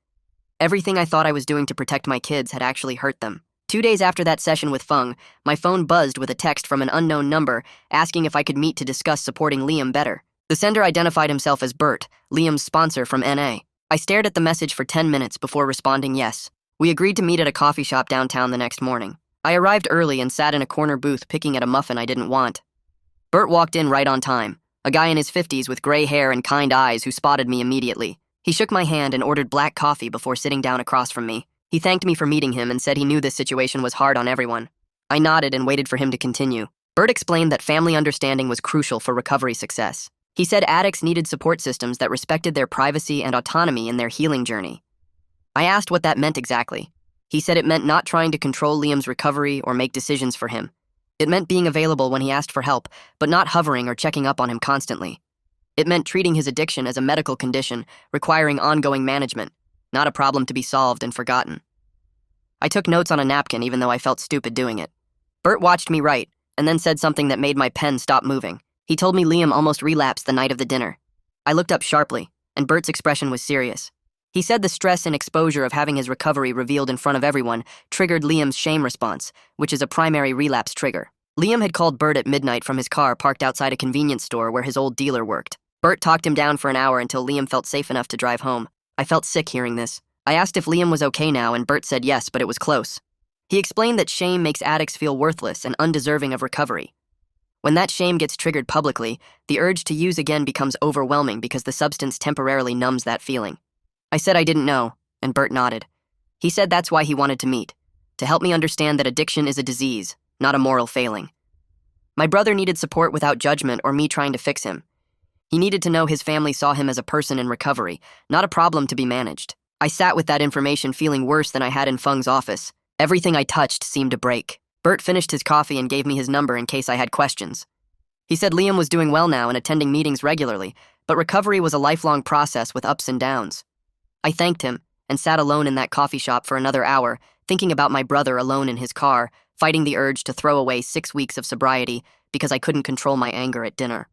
Everything I thought I was doing to protect my kids had actually hurt them. 2 days after that session with Feng, my phone buzzed with a text from an unknown number asking if I could meet to discuss supporting Liam better. The sender identified himself as Bert, Liam's sponsor from NA. I stared at the message for 10 minutes before responding yes. We agreed to meet at a coffee shop downtown the next morning. I arrived early and sat in a corner booth picking at a muffin I didn't want. Bert walked in right on time, a guy in his 50s with gray hair and kind eyes who spotted me immediately. He shook my hand and ordered black coffee before sitting down across from me. He thanked me for meeting him and said he knew this situation was hard on everyone. I nodded and waited for him to continue. Bert explained that family understanding was crucial for recovery success. He said addicts needed support systems that respected their privacy and autonomy in their healing journey. I asked what that meant exactly. He said it meant not trying to control Liam's recovery or make decisions for him. It meant being available when he asked for help, but not hovering or checking up on him constantly. It meant treating his addiction as a medical condition requiring ongoing management, not a problem to be solved and forgotten. I took notes on a napkin even though I felt stupid doing it. Bert watched me write, and then said something that made my pen stop moving. He told me Liam almost relapsed the night of the dinner. I looked up sharply, and Bert's expression was serious. He said the stress and exposure of having his recovery revealed in front of everyone triggered Liam's shame response, which is a primary relapse trigger. Liam had called Bert at midnight from his car parked outside a convenience store where his old dealer worked. Bert talked him down for an hour until Liam felt safe enough to drive home. I felt sick hearing this. I asked if Liam was okay now, and Bert said yes, but it was close. He explained that shame makes addicts feel worthless and undeserving of recovery. When that shame gets triggered publicly, the urge to use again becomes overwhelming because the substance temporarily numbs that feeling. I said I didn't know, and Bert nodded. He said that's why he wanted to meet, to help me understand that addiction is a disease, not a moral failing. My brother needed support without judgment or me trying to fix him. He needed to know his family saw him as a person in recovery, not a problem to be managed. I sat with that information feeling worse than I had in Feng's office. Everything I touched seemed to break. Bert finished his coffee and gave me his number in case I had questions. He said Liam was doing well now and attending meetings regularly, but recovery was a lifelong process with ups and downs. I thanked him and sat alone in that coffee shop for another hour, thinking about my brother alone in his car, fighting the urge to throw away 6 weeks of sobriety because I couldn't control my anger at dinner.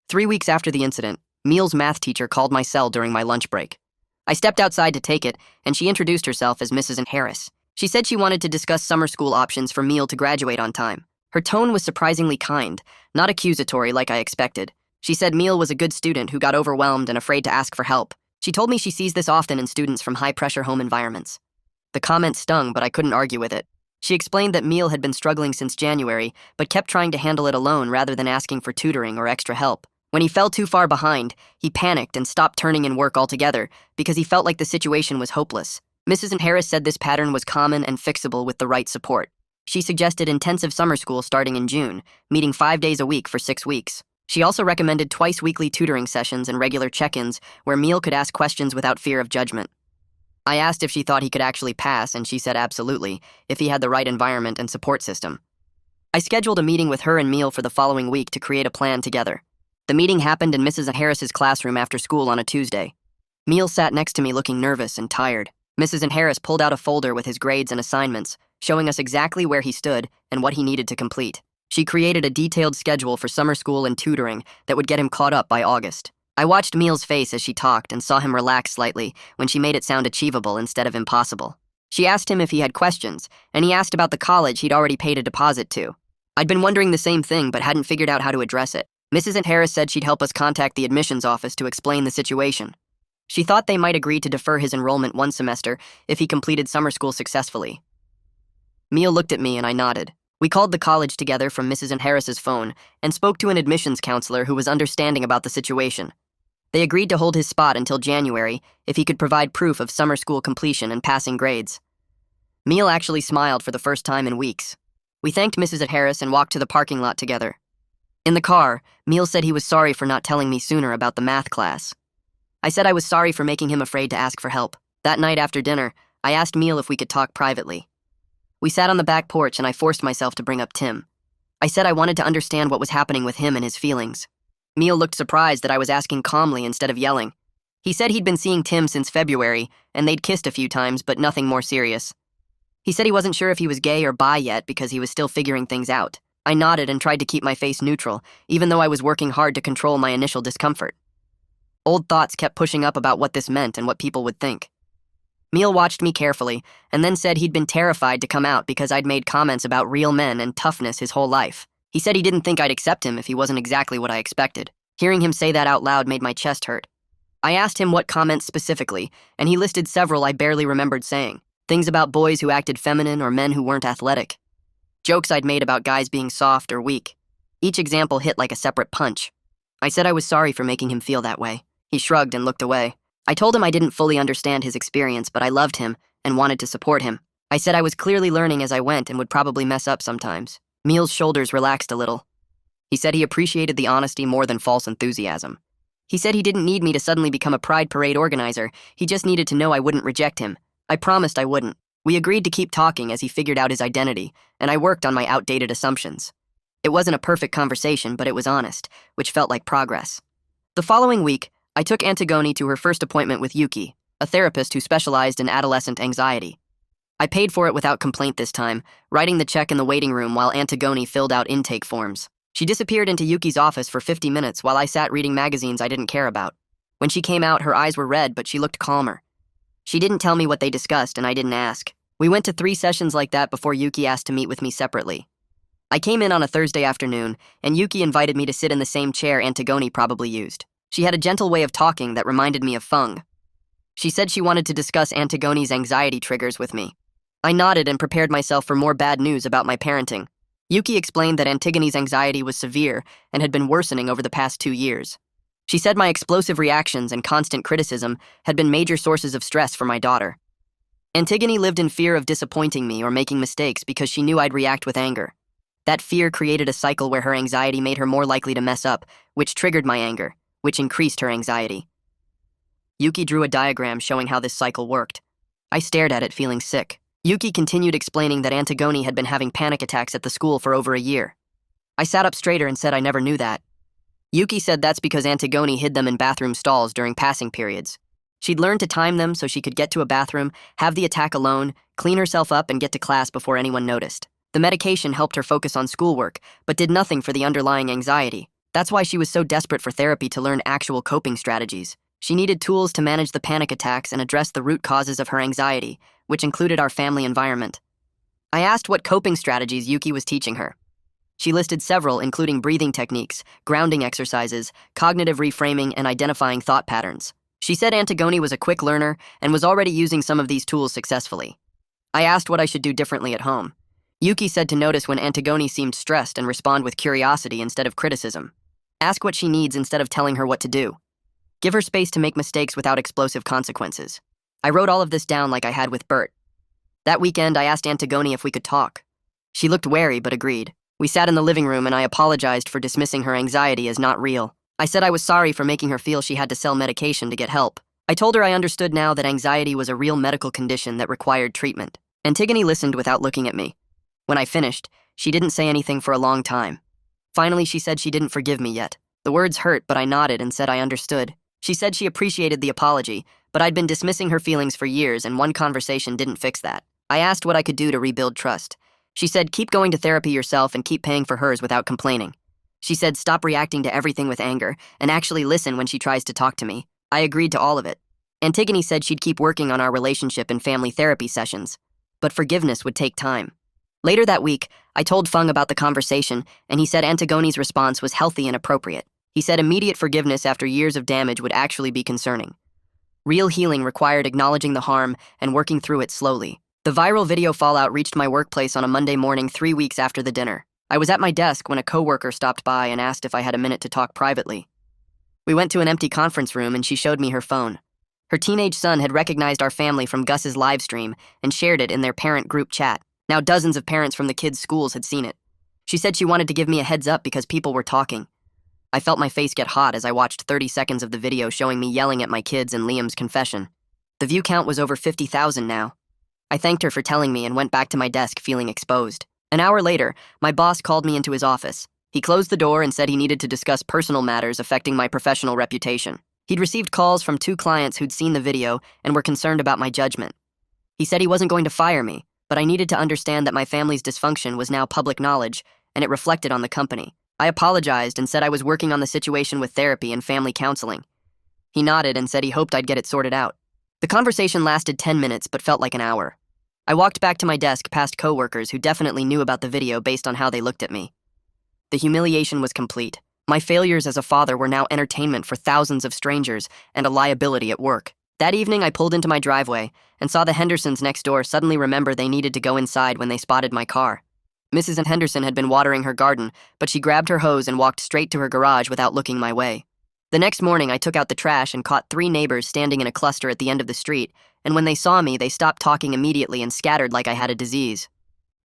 3 weeks after the incident, Meal's math teacher called my cell during my lunch break. I stepped outside to take it, and she introduced herself as Mrs. Harris. She said she wanted to discuss summer school options for Meal to graduate on time. Her tone was surprisingly kind, not accusatory like I expected. She said Meal was a good student who got overwhelmed and afraid to ask for help. She told me she sees this often in students from high-pressure home environments. The comment stung, but I couldn't argue with it. She explained that Meal had been struggling since January, but kept trying to handle it alone rather than asking for tutoring or extra help. When he fell too far behind, he panicked and stopped turning in work altogether because he felt like the situation was hopeless. Mrs. Harris said this pattern was common and fixable with the right support. She suggested intensive summer school starting in June, meeting 5 days a week for 6 weeks. She also recommended twice-weekly tutoring sessions and regular check-ins where Meal could ask questions without fear of judgment. I asked if she thought he could actually pass, and she said absolutely, if he had the right environment and support system. I scheduled a meeting with her and Meal for the following week to create a plan together. The meeting happened in Mrs. Harris's classroom after school on a Tuesday. Meal sat next to me looking nervous and tired. Mrs. Harris pulled out a folder with his grades and assignments, showing us exactly where he stood and what he needed to complete. She created a detailed schedule for summer school and tutoring that would get him caught up by August. I watched Meal's face as she talked and saw him relax slightly when she made it sound achievable instead of impossible. She asked him if he had questions, and he asked about the college he'd already paid a deposit to. I'd been wondering the same thing but hadn't figured out how to address it. Mrs. Harris said she'd help us contact the admissions office to explain the situation. She thought they might agree to defer his enrollment 1 semester if he completed summer school successfully. Meal looked at me and I nodded. We called the college together from Mrs. Harris's phone and spoke to an admissions counselor who was understanding about the situation. They agreed to hold his spot until January if he could provide proof of summer school completion and passing grades. Meal actually smiled for the first time in weeks. We thanked Mrs. Harris and walked to the parking lot together. In the car, Meal said he was sorry for not telling me sooner about the math class. I said I was sorry for making him afraid to ask for help. That night after dinner, I asked Meal if we could talk privately. We sat on the back porch and I forced myself to bring up Tim. I said I wanted to understand what was happening with him and his feelings. Meal looked surprised that I was asking calmly instead of yelling. He said he'd been seeing Tim since February, and they'd kissed a few times, but nothing more serious. He said he wasn't sure if he was gay or bi yet because he was still figuring things out. I nodded and tried to keep my face neutral, even though I was working hard to control my initial discomfort. Old thoughts kept pushing up about what this meant and what people would think. Meal watched me carefully, and then said he'd been terrified to come out because I'd made comments about real men and toughness his whole life. He said he didn't think I'd accept him if he wasn't exactly what I expected. Hearing him say that out loud made my chest hurt. I asked him what comments specifically, and he listed several I barely remembered saying. Things about boys who acted feminine or men who weren't athletic. Jokes I'd made about guys being soft or weak. Each example hit like a separate punch. I said I was sorry for making him feel that way. He shrugged and looked away. I told him I didn't fully understand his experience, but I loved him and wanted to support him. I said I was clearly learning as I went and would probably mess up sometimes. Meal's shoulders relaxed a little. He said he appreciated the honesty more than false enthusiasm. He said he didn't need me to suddenly become a pride parade organizer, he just needed to know I wouldn't reject him. I promised I wouldn't. We agreed to keep talking as he figured out his identity, and I worked on my outdated assumptions. It wasn't a perfect conversation, but it was honest, which felt like progress. The following week, I took Antigone to her first appointment with Yuki, a therapist who specialized in adolescent anxiety. I paid for it without complaint this time, writing the check in the waiting room while Antigone filled out intake forms. She disappeared into Yuki's office for 50 minutes while I sat reading magazines I didn't care about. When she came out, her eyes were red, but she looked calmer. She didn't tell me what they discussed, and I didn't ask. We went to 3 sessions like that before Yuki asked to meet with me separately. I came in on a Thursday afternoon, and Yuki invited me to sit in the same chair Antigone probably used. She had a gentle way of talking that reminded me of Feng. She said she wanted to discuss Antigone's anxiety triggers with me. I nodded and prepared myself for more bad news about my parenting. Yuki explained that Antigone's anxiety was severe and had been worsening over the past 2 years. She said my explosive reactions and constant criticism had been major sources of stress for my daughter. Antigone lived in fear of disappointing me or making mistakes because she knew I'd react with anger. That fear created a cycle where her anxiety made her more likely to mess up, which triggered my anger, which increased her anxiety. Yuki drew a diagram showing how this cycle worked. I stared at it, feeling sick. Yuki continued explaining that Antigone had been having panic attacks at the school for over a year. I sat up straighter and said I never knew that. Yuki said that's because Antigone hid them in bathroom stalls during passing periods. She'd learned to time them so she could get to a bathroom, have the attack alone, clean herself up, and get to class before anyone noticed. The medication helped her focus on schoolwork, but did nothing for the underlying anxiety. That's why she was so desperate for therapy to learn actual coping strategies. She needed tools to manage the panic attacks and address the root causes of her anxiety, which included our family environment. I asked what coping strategies Yuki was teaching her. She listed several, including breathing techniques, grounding exercises, cognitive reframing, and identifying thought patterns. She said Antigone was a quick learner and was already using some of these tools successfully. I asked what I should do differently at home. Yuki said to notice when Antigone seemed stressed and respond with curiosity instead of criticism. Ask what she needs instead of telling her what to do. Give her space to make mistakes without explosive consequences. I wrote all of this down like I had with Bert. That weekend, I asked Antigone if we could talk. She looked wary but agreed. We sat in the living room and I apologized for dismissing her anxiety as not real. I said I was sorry for making her feel she had to sell medication to get help. I told her I understood now that anxiety was a real medical condition that required treatment. Antigone listened without looking at me. When I finished, she didn't say anything for a long time. Finally, she said she didn't forgive me yet. The words hurt, but I nodded and said I understood. She said she appreciated the apology, but I'd been dismissing her feelings for years and one conversation didn't fix that. I asked what I could do to rebuild trust. She said keep going to therapy yourself and keep paying for hers without complaining. She said stop reacting to everything with anger and actually listen when she tries to talk to me. I agreed to all of it. Antigone said she'd keep working on our relationship in family therapy sessions, but forgiveness would take time. Later that week, I told Fung about the conversation, and he said Antigone's response was healthy and appropriate. He said immediate forgiveness after years of damage would actually be concerning. Real healing required acknowledging the harm and working through it slowly. The viral video fallout reached my workplace on a Monday morning 3 weeks after the dinner. I was at my desk when a coworker stopped by and asked if I had a minute to talk privately. We went to an empty conference room and she showed me her phone. Her teenage son had recognized our family from Gus's live stream and shared it in their parent group chat. Now dozens of parents from the kids' schools had seen it. She said she wanted to give me a heads up because people were talking. I felt my face get hot as I watched 30 seconds of the video showing me yelling at my kids and Liam's confession. The view count was over 50,000 now. I thanked her for telling me and went back to my desk feeling exposed. An hour later, my boss called me into his office. He closed the door and said he needed to discuss personal matters affecting my professional reputation. He'd received calls from 2 clients who'd seen the video and were concerned about my judgment. He said he wasn't going to fire me, but I needed to understand that my family's dysfunction was now public knowledge, and it reflected on the company. I apologized and said I was working on the situation with therapy and family counseling. He nodded and said he hoped I'd get it sorted out. The conversation lasted 10 minutes but felt like an hour. I walked back to my desk past coworkers who definitely knew about the video based on how they looked at me. The humiliation was complete. My failures as a father were now entertainment for thousands of strangers and a liability at work. That evening, I pulled into my driveway and saw the Hendersons next door suddenly remember they needed to go inside when they spotted my car. Mrs. Henderson had been watering her garden, but she grabbed her hose and walked straight to her garage without looking my way. The next morning, I took out the trash and caught 3 neighbors standing in a cluster at the end of the street, and when they saw me, they stopped talking immediately and scattered like I had a disease.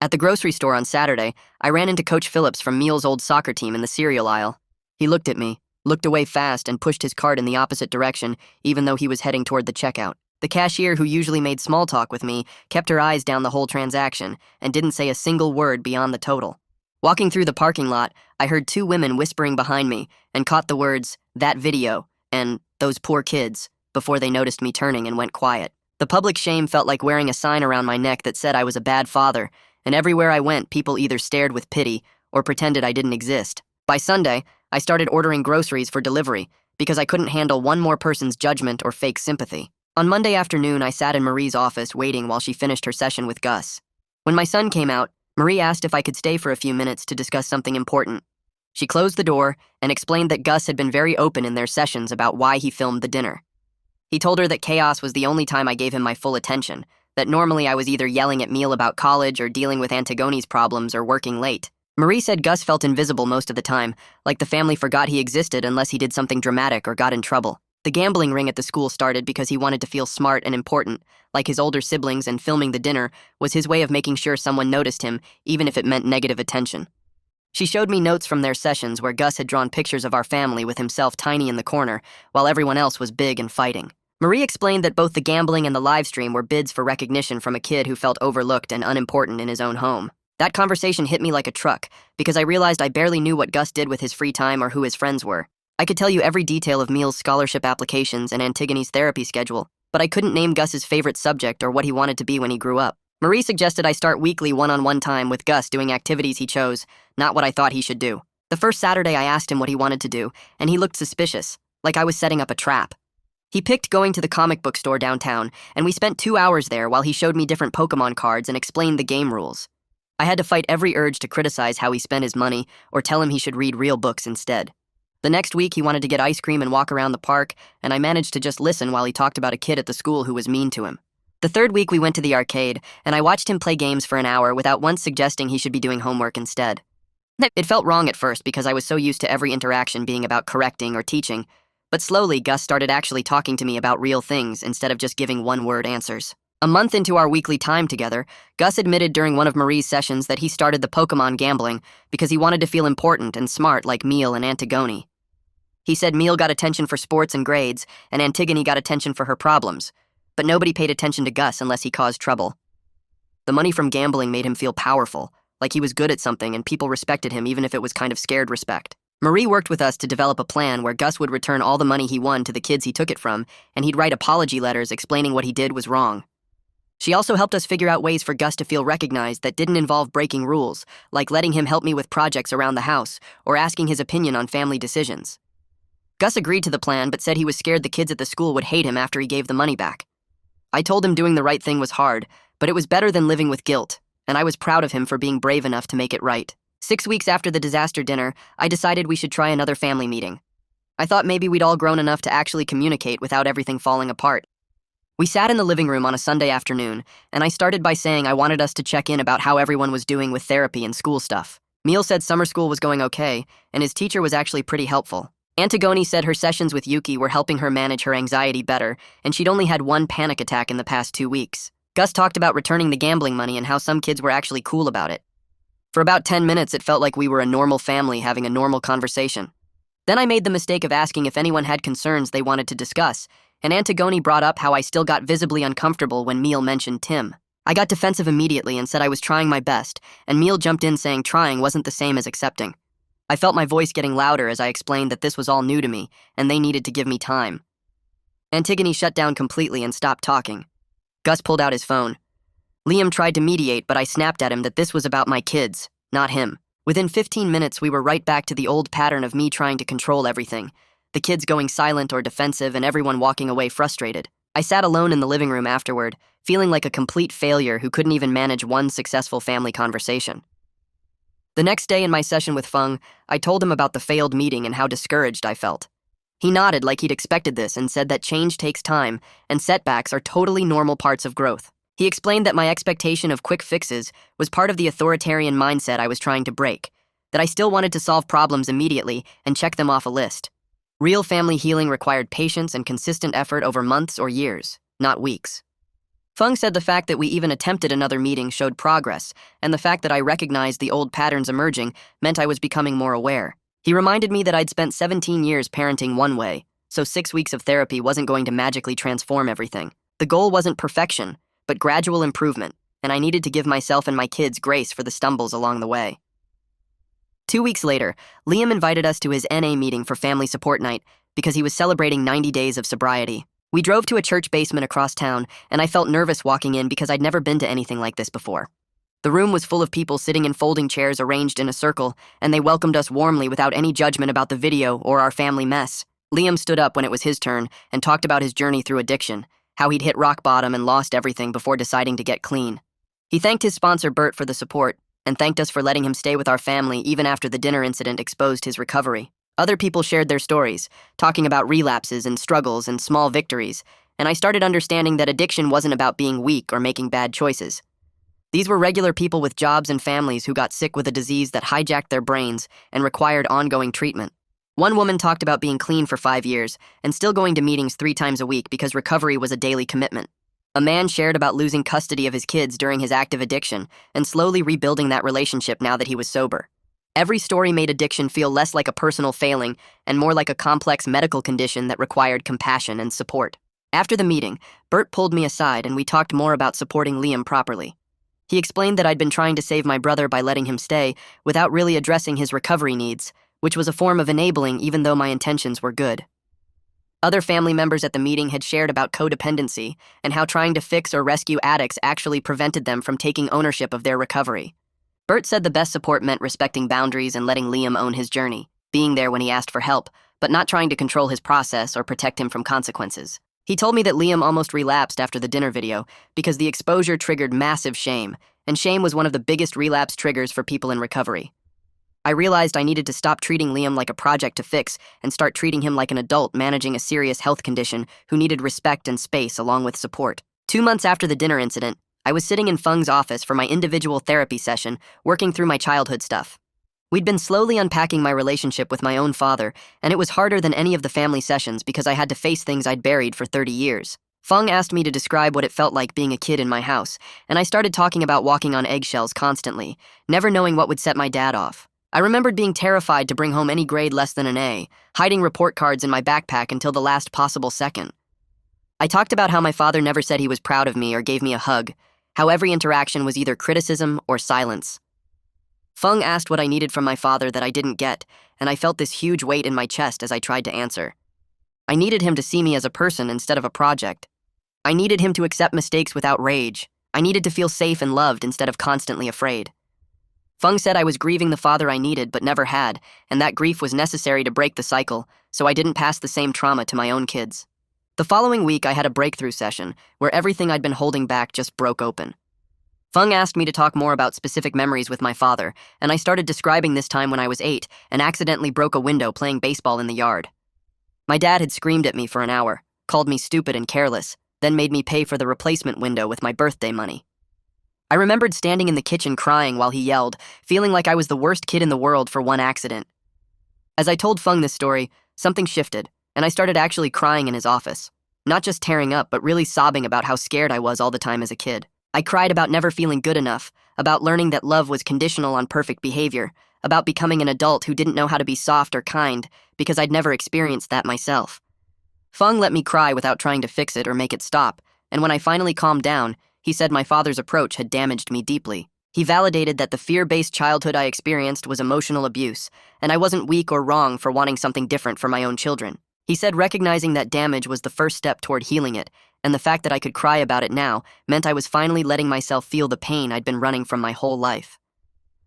At the grocery store on Saturday, I ran into Coach Phillips from Meal's old soccer team in the cereal aisle. He looked at me, looked away fast, and pushed his cart in the opposite direction, even though he was heading toward the checkout. The cashier, who usually made small talk with me, kept her eyes down the whole transaction and didn't say a single word beyond the total. Walking through the parking lot, I heard 2 women whispering behind me and caught the words, "that video," and "those poor kids," before they noticed me turning and went quiet. The public shame felt like wearing a sign around my neck that said I was a bad father, and everywhere I went, people either stared with pity or pretended I didn't exist. By Sunday, I started ordering groceries for delivery because I couldn't handle one more person's judgment or fake sympathy. On Monday afternoon, I sat in Marie's office waiting while she finished her session with Gus. When my son came out, Marie asked if I could stay for a few minutes to discuss something important. She closed the door and explained that Gus had been very open in their sessions about why he filmed the dinner. He told her that chaos was the only time I gave him my full attention, that normally I was either yelling at Meal about college or dealing with Antigone's problems or working late. Marie said Gus felt invisible most of the time, like the family forgot he existed unless he did something dramatic or got in trouble. The gambling ring at the school started because he wanted to feel smart and important, like his older siblings, and filming the dinner was his way of making sure someone noticed him, even if it meant negative attention. She showed me notes from their sessions where Gus had drawn pictures of our family with himself tiny in the corner, while everyone else was big and fighting. Marie explained that both the gambling and the live stream were bids for recognition from a kid who felt overlooked and unimportant in his own home. That conversation hit me like a truck, because I realized I barely knew what Gus did with his free time or who his friends were. I could tell you every detail of Meal's scholarship applications and Antigone's therapy schedule, but I couldn't name Gus's favorite subject or what he wanted to be when he grew up. Marie suggested I start weekly one-on-one time with Gus doing activities he chose, not what I thought he should do. The first Saturday I asked him what he wanted to do, and he looked suspicious, like I was setting up a trap. He picked going to the comic book store downtown, and we spent 2 hours there while he showed me different Pokemon cards and explained the game rules. I had to fight every urge to criticize how he spent his money or tell him he should read real books instead. The next week he wanted to get ice cream and walk around the park, and I managed to just listen while he talked about a kid at the school who was mean to him. The third week we went to the arcade, and I watched him play games for an hour without once suggesting he should be doing homework instead. It felt wrong at first because I was so used to every interaction being about correcting or teaching, but slowly Gus started actually talking to me about real things instead of just giving one-word answers. A month into our weekly time together, Gus admitted during one of Marie's sessions that he started the Pokemon gambling because he wanted to feel important and smart like Meal and Antigone. He said Meal got attention for sports and grades, and Antigone got attention for her problems, but nobody paid attention to Gus unless he caused trouble. The money from gambling made him feel powerful, like he was good at something and people respected him even if it was kind of scared respect. Marie worked with us to develop a plan where Gus would return all the money he won to the kids he took it from, and he'd write apology letters explaining what he did was wrong. She also helped us figure out ways for Gus to feel recognized that didn't involve breaking rules, like letting him help me with projects around the house or asking his opinion on family decisions. Gus agreed to the plan but said he was scared the kids at the school would hate him after he gave the money back. I told him doing the right thing was hard, but it was better than living with guilt, and I was proud of him for being brave enough to make it right. 6 weeks after the disaster dinner, I decided we should try another family meeting. I thought maybe we'd all grown enough to actually communicate without everything falling apart. We sat in the living room on a Sunday afternoon, and I started by saying I wanted us to check in about how everyone was doing with therapy and school stuff. Meal said summer school was going okay, and his teacher was actually pretty helpful. Antigone said her sessions with Yuki were helping her manage her anxiety better, and she'd only had one panic attack in the past 2 weeks. Gus talked about returning the gambling money and how some kids were actually cool about it. For about 10 minutes, it felt like we were a normal family having a normal conversation. Then I made the mistake of asking if anyone had concerns they wanted to discuss, and Antigone brought up how I still got visibly uncomfortable when Meal mentioned Tim. I got defensive immediately and said I was trying my best, and Meal jumped in saying trying wasn't the same as accepting. I felt my voice getting louder as I explained that this was all new to me, and they needed to give me time. Antigone shut down completely and stopped talking. Gus pulled out his phone. Liam tried to mediate, but I snapped at him that this was about my kids, not him. Within 15 minutes, we were right back to the old pattern of me trying to control everything, the kids going silent or defensive and everyone walking away frustrated. I sat alone in the living room afterward, feeling like a complete failure who couldn't even manage one successful family conversation. The next day in my session with Feng, I told him about the failed meeting and how discouraged I felt. He nodded like he'd expected this and said that change takes time and setbacks are totally normal parts of growth. He explained that my expectation of quick fixes was part of the authoritarian mindset I was trying to break, that I still wanted to solve problems immediately and check them off a list. Real family healing required patience and consistent effort over months or years, not weeks. Feng said the fact that we even attempted another meeting showed progress, and the fact that I recognized the old patterns emerging meant I was becoming more aware. He reminded me that I'd spent 17 years parenting one way, so 6 weeks of therapy wasn't going to magically transform everything. The goal wasn't perfection, but gradual improvement, and I needed to give myself and my kids grace for the stumbles along the way. 2 weeks later, Liam invited us to his NA meeting for family support night because he was celebrating 90 days of sobriety. We drove to a church basement across town, and I felt nervous walking in because I'd never been to anything like this before. The room was full of people sitting in folding chairs arranged in a circle, and they welcomed us warmly without any judgment about the video or our family mess. Liam stood up when it was his turn and talked about his journey through addiction, how he'd hit rock bottom and lost everything before deciding to get clean. He thanked his sponsor Bert for the support, and thanked us for letting him stay with our family even after the dinner incident exposed his recovery. Other people shared their stories, talking about relapses and struggles and small victories, and I started understanding that addiction wasn't about being weak or making bad choices. These were regular people with jobs and families who got sick with a disease that hijacked their brains and required ongoing treatment. One woman talked about being clean for 5 years and still going to meetings 3 times a week because recovery was a daily commitment. A man shared about losing custody of his kids during his active addiction and slowly rebuilding that relationship now that he was sober. Every story made addiction feel less like a personal failing and more like a complex medical condition that required compassion and support. After the meeting, Bert pulled me aside and we talked more about supporting Liam properly. He explained that I'd been trying to save my brother by letting him stay without really addressing his recovery needs, which was a form of enabling even though my intentions were good. Other family members at the meeting had shared about codependency and how trying to fix or rescue addicts actually prevented them from taking ownership of their recovery. Bert said the best support meant respecting boundaries and letting Liam own his journey, being there when he asked for help, but not trying to control his process or protect him from consequences. He told me that Liam almost relapsed after the dinner video because the exposure triggered massive shame, and shame was one of the biggest relapse triggers for people in recovery. I realized I needed to stop treating Liam like a project to fix and start treating him like an adult managing a serious health condition who needed respect and space along with support. 2 months after the dinner incident, I was sitting in Feng's office for my individual therapy session, working through my childhood stuff. We'd been slowly unpacking my relationship with my own father, and it was harder than any of the family sessions because I had to face things I'd buried for 30 years. Feng asked me to describe what it felt like being a kid in my house, and I started talking about walking on eggshells constantly, never knowing what would set my dad off. I remembered being terrified to bring home any grade less than an A, hiding report cards in my backpack until the last possible second. I talked about how my father never said he was proud of me or gave me a hug, how every interaction was either criticism or silence. Feng asked what I needed from my father that I didn't get, and I felt this huge weight in my chest as I tried to answer. I needed him to see me as a person instead of a project. I needed him to accept mistakes without rage. I needed to feel safe and loved instead of constantly afraid. Feng said I was grieving the father I needed but never had, and that grief was necessary to break the cycle, so I didn't pass the same trauma to my own kids. The following week, I had a breakthrough session where everything I'd been holding back just broke open. Feng asked me to talk more about specific memories with my father, and I started describing this time when I was 8 and accidentally broke a window playing baseball in the yard. My dad had screamed at me for an hour, called me stupid and careless, then made me pay for the replacement window with my birthday money. I remembered standing in the kitchen crying while he yelled, feeling like I was the worst kid in the world for one accident. As I told Feng this story, something shifted, and I started actually crying in his office. Not just tearing up, but really sobbing about how scared I was all the time as a kid. I cried about never feeling good enough, about learning that love was conditional on perfect behavior, about becoming an adult who didn't know how to be soft or kind because I'd never experienced that myself. Feng let me cry without trying to fix it or make it stop, and when I finally calmed down, he said my father's approach had damaged me deeply. He validated that the fear-based childhood I experienced was emotional abuse, and I wasn't weak or wrong for wanting something different for my own children. He said recognizing that damage was the first step toward healing it, and the fact that I could cry about it now meant I was finally letting myself feel the pain I'd been running from my whole life.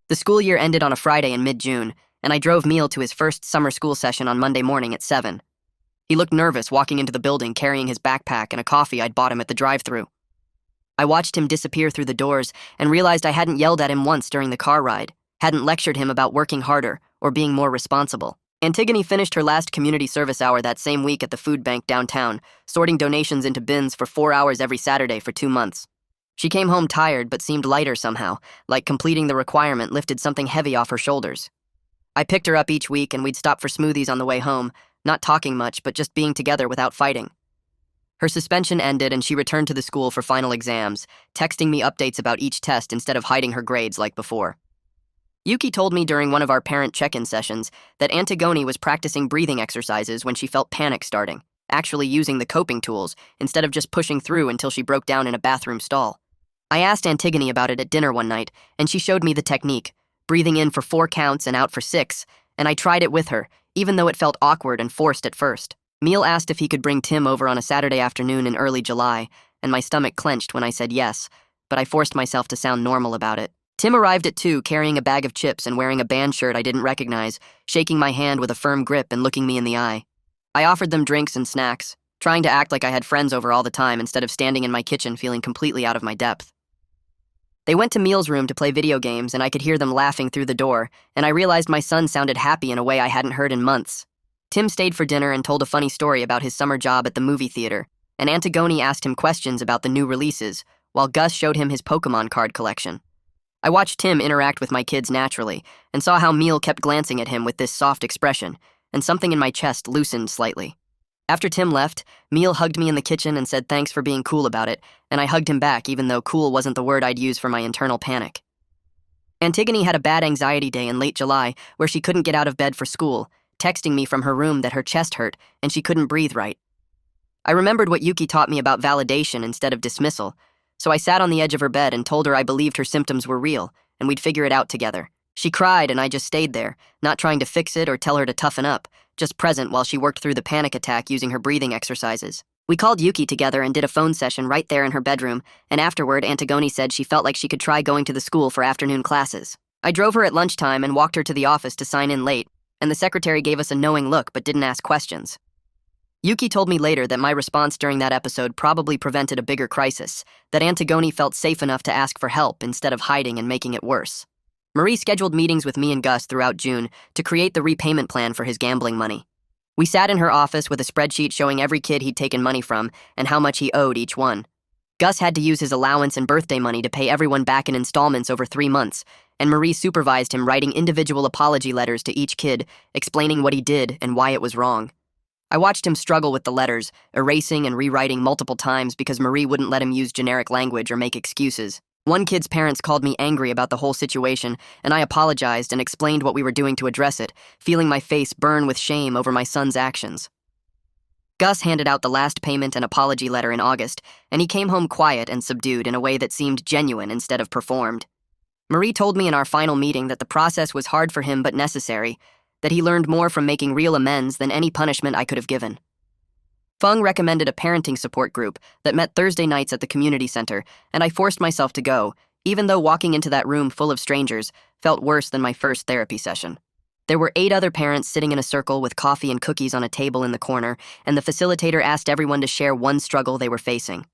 The school year ended on a Friday in mid-June, and I drove Neil to his first summer school session on Monday morning at 7. He looked nervous walking into the building carrying his backpack and a coffee I'd bought him at the drive-thru. I watched him disappear through the doors and realized I hadn't yelled at him once during the car ride, hadn't lectured him about working harder or being more responsible. Antigone finished her last community service hour that same week at the food bank downtown, sorting donations into bins for 4 hours every Saturday for 2 months. She came home tired but seemed lighter somehow, like completing the requirement lifted something heavy off her shoulders. I picked her up each week and we'd stop for smoothies on the way home, not talking much but just being together without fighting. Her suspension ended and she returned to the school for final exams, texting me updates about each test instead of hiding her grades like before. Yuki told me during one of our parent check-in sessions that Antigone was practicing breathing exercises when she felt panic starting, actually using the coping tools instead of just pushing through until she broke down in a bathroom stall. I asked Antigone about it at dinner one night, and she showed me the technique, breathing in for 4 counts and out for 6, and I tried it with her, even though it felt awkward and forced at first. Neil asked if he could bring Tim over on a Saturday afternoon in early July, and my stomach clenched when I said yes, but I forced myself to sound normal about it. Tim arrived at 2 carrying a bag of chips and wearing a band shirt I didn't recognize, shaking my hand with a firm grip and looking me in the eye. I offered them drinks and snacks, trying to act like I had friends over all the time instead of standing in my kitchen feeling completely out of my depth. They went to Neil's room to play video games and I could hear them laughing through the door, and I realized my son sounded happy in a way I hadn't heard in months. Tim stayed for dinner and told a funny story about his summer job at the movie theater, and Antigone asked him questions about the new releases, while Gus showed him his Pokemon card collection. I watched Tim interact with my kids naturally, and saw how Neil kept glancing at him with this soft expression, and something in my chest loosened slightly. After Tim left, Neil hugged me in the kitchen and said thanks for being cool about it, and I hugged him back even though cool wasn't the word I'd use for my internal panic. Antigone had a bad anxiety day in late July where she couldn't get out of bed for school, texting me from her room that her chest hurt and she couldn't breathe right. I remembered what Yuki taught me about validation instead of dismissal, so I sat on the edge of her bed and told her I believed her symptoms were real and we'd figure it out together. She cried and I just stayed there, not trying to fix it or tell her to toughen up, just present while she worked through the panic attack using her breathing exercises. We called Yuki together and did a phone session right there in her bedroom, and afterward Antigone said she felt like she could try going to the school for afternoon classes. I drove her at lunchtime and walked her to the office to sign in late, and the secretary gave us a knowing look but didn't ask questions. Yuki told me later that my response during that episode probably prevented a bigger crisis, that Antigone felt safe enough to ask for help instead of hiding and making it worse. Marie scheduled meetings with me and Gus throughout June to create the repayment plan for his gambling money. We sat in her office with a spreadsheet showing every kid he'd taken money from and how much he owed each one. Gus had to use his allowance and birthday money to pay everyone back in installments over 3 months, and Marie supervised him writing individual apology letters to each kid, explaining what he did and why it was wrong. I watched him struggle with the letters, erasing and rewriting multiple times because Marie wouldn't let him use generic language or make excuses. One kid's parents called me angry about the whole situation, and I apologized and explained what we were doing to address it, feeling my face burn with shame over my son's actions. Gus handed out the last payment and apology letter in August, and he came home quiet and subdued in a way that seemed genuine instead of performed. Marie told me in our final meeting that the process was hard for him but necessary, that he learned more from making real amends than any punishment I could have given. Feng recommended a parenting support group that met Thursday nights at the community center, and I forced myself to go, even though walking into that room full of strangers felt worse than my first therapy session. There were 8 other parents sitting in a circle with coffee and cookies on a table in the corner, and the facilitator asked everyone to share one struggle they were facing.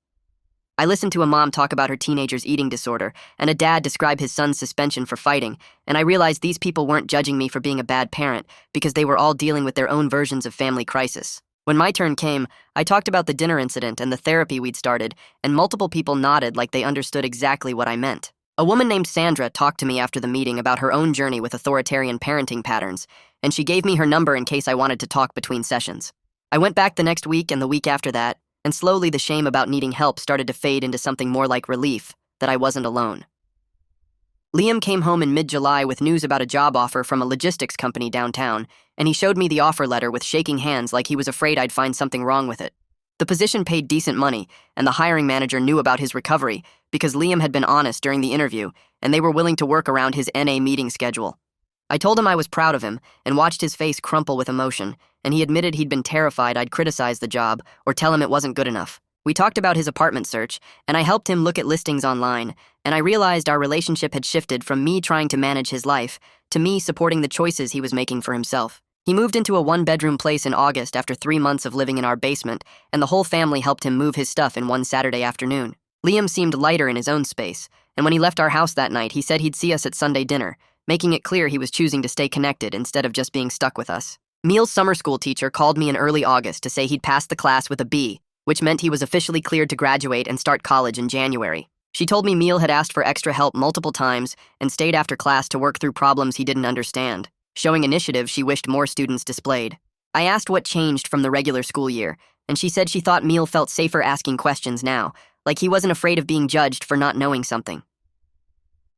I listened to a mom talk about her teenager's eating disorder, and a dad describe his son's suspension for fighting, and I realized these people weren't judging me for being a bad parent because they were all dealing with their own versions of family crisis. When my turn came, I talked about the dinner incident and the therapy we'd started, and multiple people nodded like they understood exactly what I meant. A woman named Sandra talked to me after the meeting about her own journey with authoritarian parenting patterns, and she gave me her number in case I wanted to talk between sessions. I went back the next week and the week after that, and slowly the shame about needing help started to fade into something more like relief, that I wasn't alone. Liam came home in mid-July with news about a job offer from a logistics company downtown, and he showed me the offer letter with shaking hands like he was afraid I'd find something wrong with it. The position paid decent money, and the hiring manager knew about his recovery because Liam had been honest during the interview, and they were willing to work around his NA meeting schedule. I told him I was proud of him and watched his face crumple with emotion, and he admitted he'd been terrified I'd criticize the job or tell him it wasn't good enough. We talked about his apartment search, and I helped him look at listings online, and I realized our relationship had shifted from me trying to manage his life to me supporting the choices he was making for himself. He moved into a 1-bedroom place in August after 3 months of living in our basement, and the whole family helped him move his stuff in one Saturday afternoon. Liam seemed lighter in his own space, and when he left our house that night, he said he'd see us at Sunday dinner, making it clear he was choosing to stay connected instead of just being stuck with us. Meal's summer school teacher called me in early August to say he'd passed the class with a B, which meant he was officially cleared to graduate and start college in January. She told me Meal had asked for extra help multiple times and stayed after class to work through problems he didn't understand, showing initiative she wished more students displayed. I asked what changed from the regular school year, and she said she thought Meal felt safer asking questions now, like he wasn't afraid of being judged for not knowing something.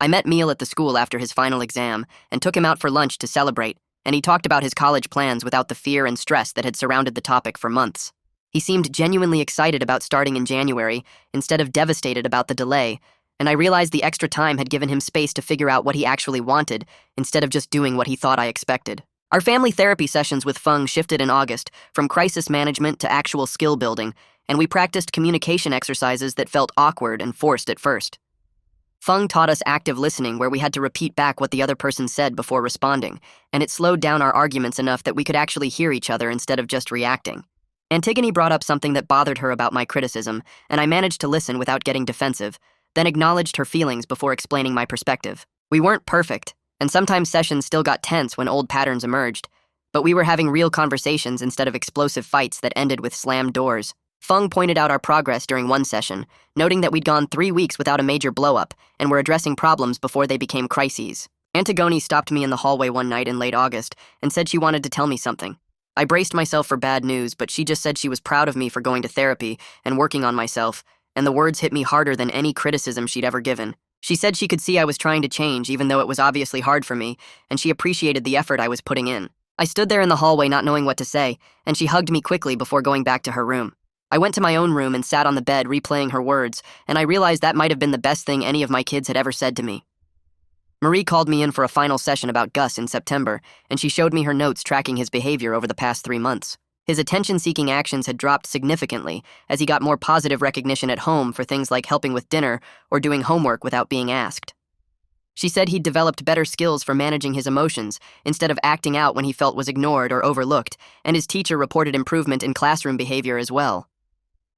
I met Meal at the school after his final exam and took him out for lunch to celebrate, and he talked about his college plans without the fear and stress that had surrounded the topic for months. He seemed genuinely excited about starting in January instead of devastated about the delay, and I realized the extra time had given him space to figure out what he actually wanted instead of just doing what he thought I expected. Our family therapy sessions with Feng shifted in August from crisis management to actual skill building, and we practiced communication exercises that felt awkward and forced at first. Feng taught us active listening where we had to repeat back what the other person said before responding, and it slowed down our arguments enough that we could actually hear each other instead of just reacting. Antigone brought up something that bothered her about my criticism, and I managed to listen without getting defensive, then acknowledged her feelings before explaining my perspective. We weren't perfect, and sometimes sessions still got tense when old patterns emerged, but we were having real conversations instead of explosive fights that ended with slammed doors. Feng pointed out our progress during one session, noting that we'd gone 3 weeks without a major blow-up and were addressing problems before they became crises. Antigone stopped me in the hallway one night in late August and said she wanted to tell me something. I braced myself for bad news, but she just said she was proud of me for going to therapy and working on myself, and the words hit me harder than any criticism she'd ever given. She said she could see I was trying to change, even though it was obviously hard for me, and she appreciated the effort I was putting in. I stood there in the hallway not knowing what to say, and she hugged me quickly before going back to her room. I went to my own room and sat on the bed replaying her words, and I realized that might have been the best thing any of my kids had ever said to me. Marie called me in for a final session about Gus in September, and she showed me her notes tracking his behavior over the past 3 months. His attention-seeking actions had dropped significantly as he got more positive recognition at home for things like helping with dinner or doing homework without being asked. She said he'd developed better skills for managing his emotions instead of acting out when he felt was ignored or overlooked, and his teacher reported improvement in classroom behavior as well.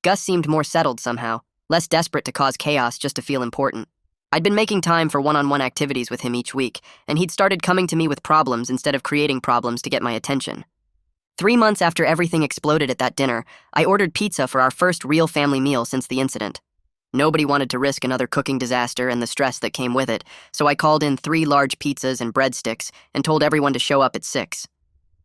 Gus seemed more settled somehow, less desperate to cause chaos just to feel important. I'd been making time for one-on-one activities with him each week, and he'd started coming to me with problems instead of creating problems to get my attention. 3 months after everything exploded at that dinner, I ordered pizza for our first real family meal since the incident. Nobody wanted to risk another cooking disaster and the stress that came with it, so I called in 3 large pizzas and breadsticks and told everyone to show up at 6.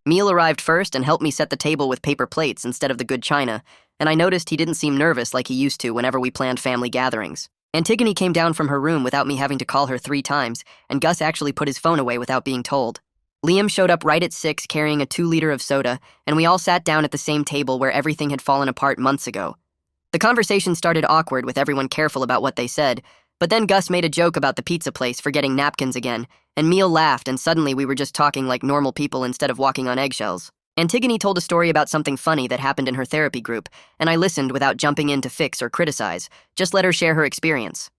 Meal arrived first and helped me set the table with paper plates instead of the good china, and I noticed he didn't seem nervous like he used to whenever we planned family gatherings. Antigone came down from her room without me having to call her 3 times, and Gus actually put his phone away without being told. Liam showed up right at 6 carrying a 2-liter of soda, and we all sat down at the same table where everything had fallen apart months ago. The conversation started awkward with everyone careful about what they said, but then Gus made a joke about the pizza place forgetting napkins again, and Neil laughed, and suddenly we were just talking like normal people instead of walking on eggshells. Antigone told a story about something funny that happened in her therapy group, and I listened without jumping in to fix or criticize, just let her share her experience.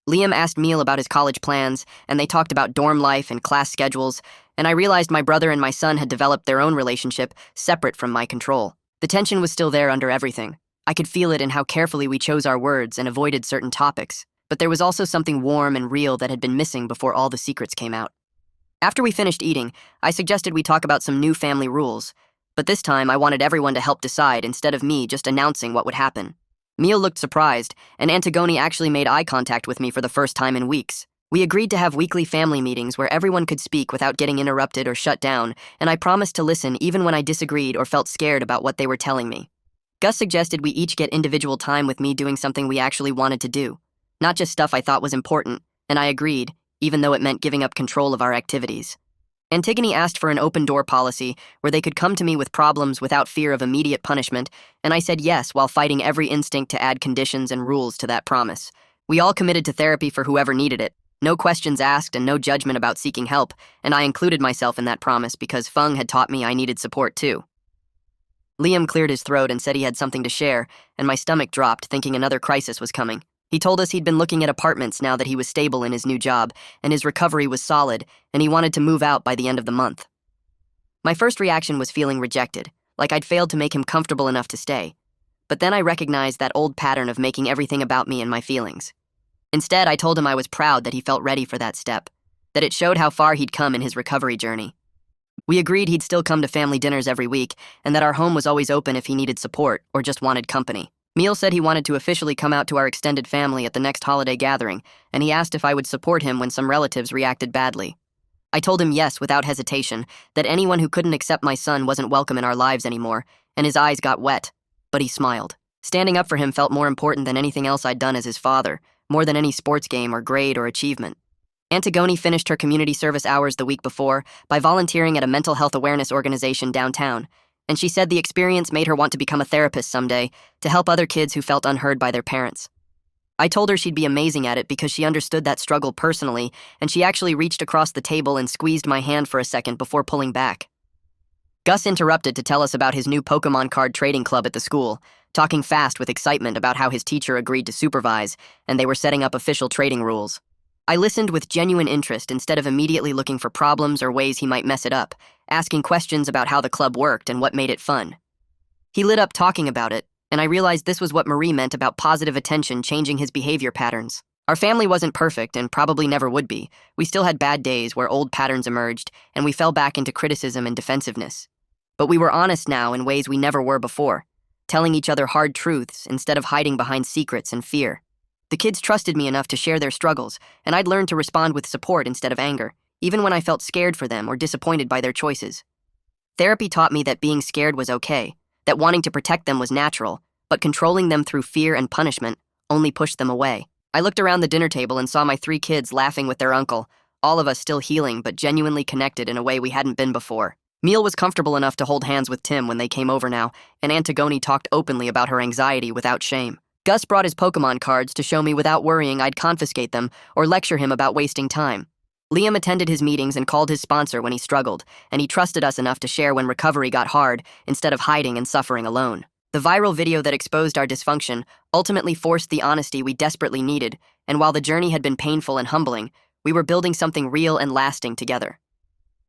Liam asked Neil about his college plans, and they talked about dorm life and class schedules, and I realized my brother and my son had developed their own relationship, separate from my control. The tension was still there under everything. I could feel it in how carefully we chose our words and avoided certain topics, but there was also something warm and real that had been missing before all the secrets came out. After we finished eating, I suggested we talk about some new family rules, but this time I wanted everyone to help decide instead of me just announcing what would happen. Neil looked surprised, and Antigone actually made eye contact with me for the first time in weeks. We agreed to have weekly family meetings where everyone could speak without getting interrupted or shut down, and I promised to listen even when I disagreed or felt scared about what they were telling me. Gus suggested we each get individual time with me doing something we actually wanted to do, not just stuff I thought was important, and I agreed, even though it meant giving up control of our activities. Antigone asked for an open-door policy where they could come to me with problems without fear of immediate punishment, and I said yes while fighting every instinct to add conditions and rules to that promise. We all committed to therapy for whoever needed it, no questions asked and no judgment about seeking help, and I included myself in that promise because Fung had taught me I needed support too. Liam cleared his throat and said he had something to share, and my stomach dropped, thinking another crisis was coming. He told us he'd been looking at apartments now that he was stable in his new job, and his recovery was solid, and he wanted to move out by the end of the month. My first reaction was feeling rejected, like I'd failed to make him comfortable enough to stay. But then I recognized that old pattern of making everything about me and my feelings. Instead, I told him I was proud that he felt ready for that step, that it showed how far he'd come in his recovery journey. We agreed he'd still come to family dinners every week, and that our home was always open if he needed support or just wanted company. Neil said he wanted to officially come out to our extended family at the next holiday gathering, and he asked if I would support him when some relatives reacted badly. I told him yes without hesitation, that anyone who couldn't accept my son wasn't welcome in our lives anymore, and his eyes got wet, but he smiled. Standing up for him felt more important than anything else I'd done as his father, more than any sports game or grade or achievement. Antigone finished her community service hours the week before by volunteering at a mental health awareness organization downtown, and she said the experience made her want to become a therapist someday to help other kids who felt unheard by their parents. I told her she'd be amazing at it because she understood that struggle personally, and she actually reached across the table and squeezed my hand for a second before pulling back. Gus interrupted to tell us about his new Pokemon card trading club at the school, talking fast with excitement about how his teacher agreed to supervise, and they were setting up official trading rules. I listened with genuine interest instead of immediately looking for problems or ways he might mess it up, asking questions about how the club worked and what made it fun. He lit up talking about it, and I realized this was what Marie meant about positive attention changing his behavior patterns. Our family wasn't perfect and probably never would be. We still had bad days where old patterns emerged, and we fell back into criticism and defensiveness. But we were honest now in ways we never were before, telling each other hard truths instead of hiding behind secrets and fear. The kids trusted me enough to share their struggles, and I'd learned to respond with support instead of anger, even when I felt scared for them or disappointed by their choices. Therapy taught me that being scared was okay, that wanting to protect them was natural, but controlling them through fear and punishment only pushed them away. I looked around the dinner table and saw my 3 kids laughing with their uncle, all of us still healing but genuinely connected in a way we hadn't been before. Neil was comfortable enough to hold hands with Tim when they came over now, and Antigone talked openly about her anxiety without shame. Gus brought his Pokemon cards to show me without worrying I'd confiscate them or lecture him about wasting time. Liam attended his meetings and called his sponsor when he struggled, and he trusted us enough to share when recovery got hard instead of hiding and suffering alone. The viral video that exposed our dysfunction ultimately forced the honesty we desperately needed, and while the journey had been painful and humbling, we were building something real and lasting together.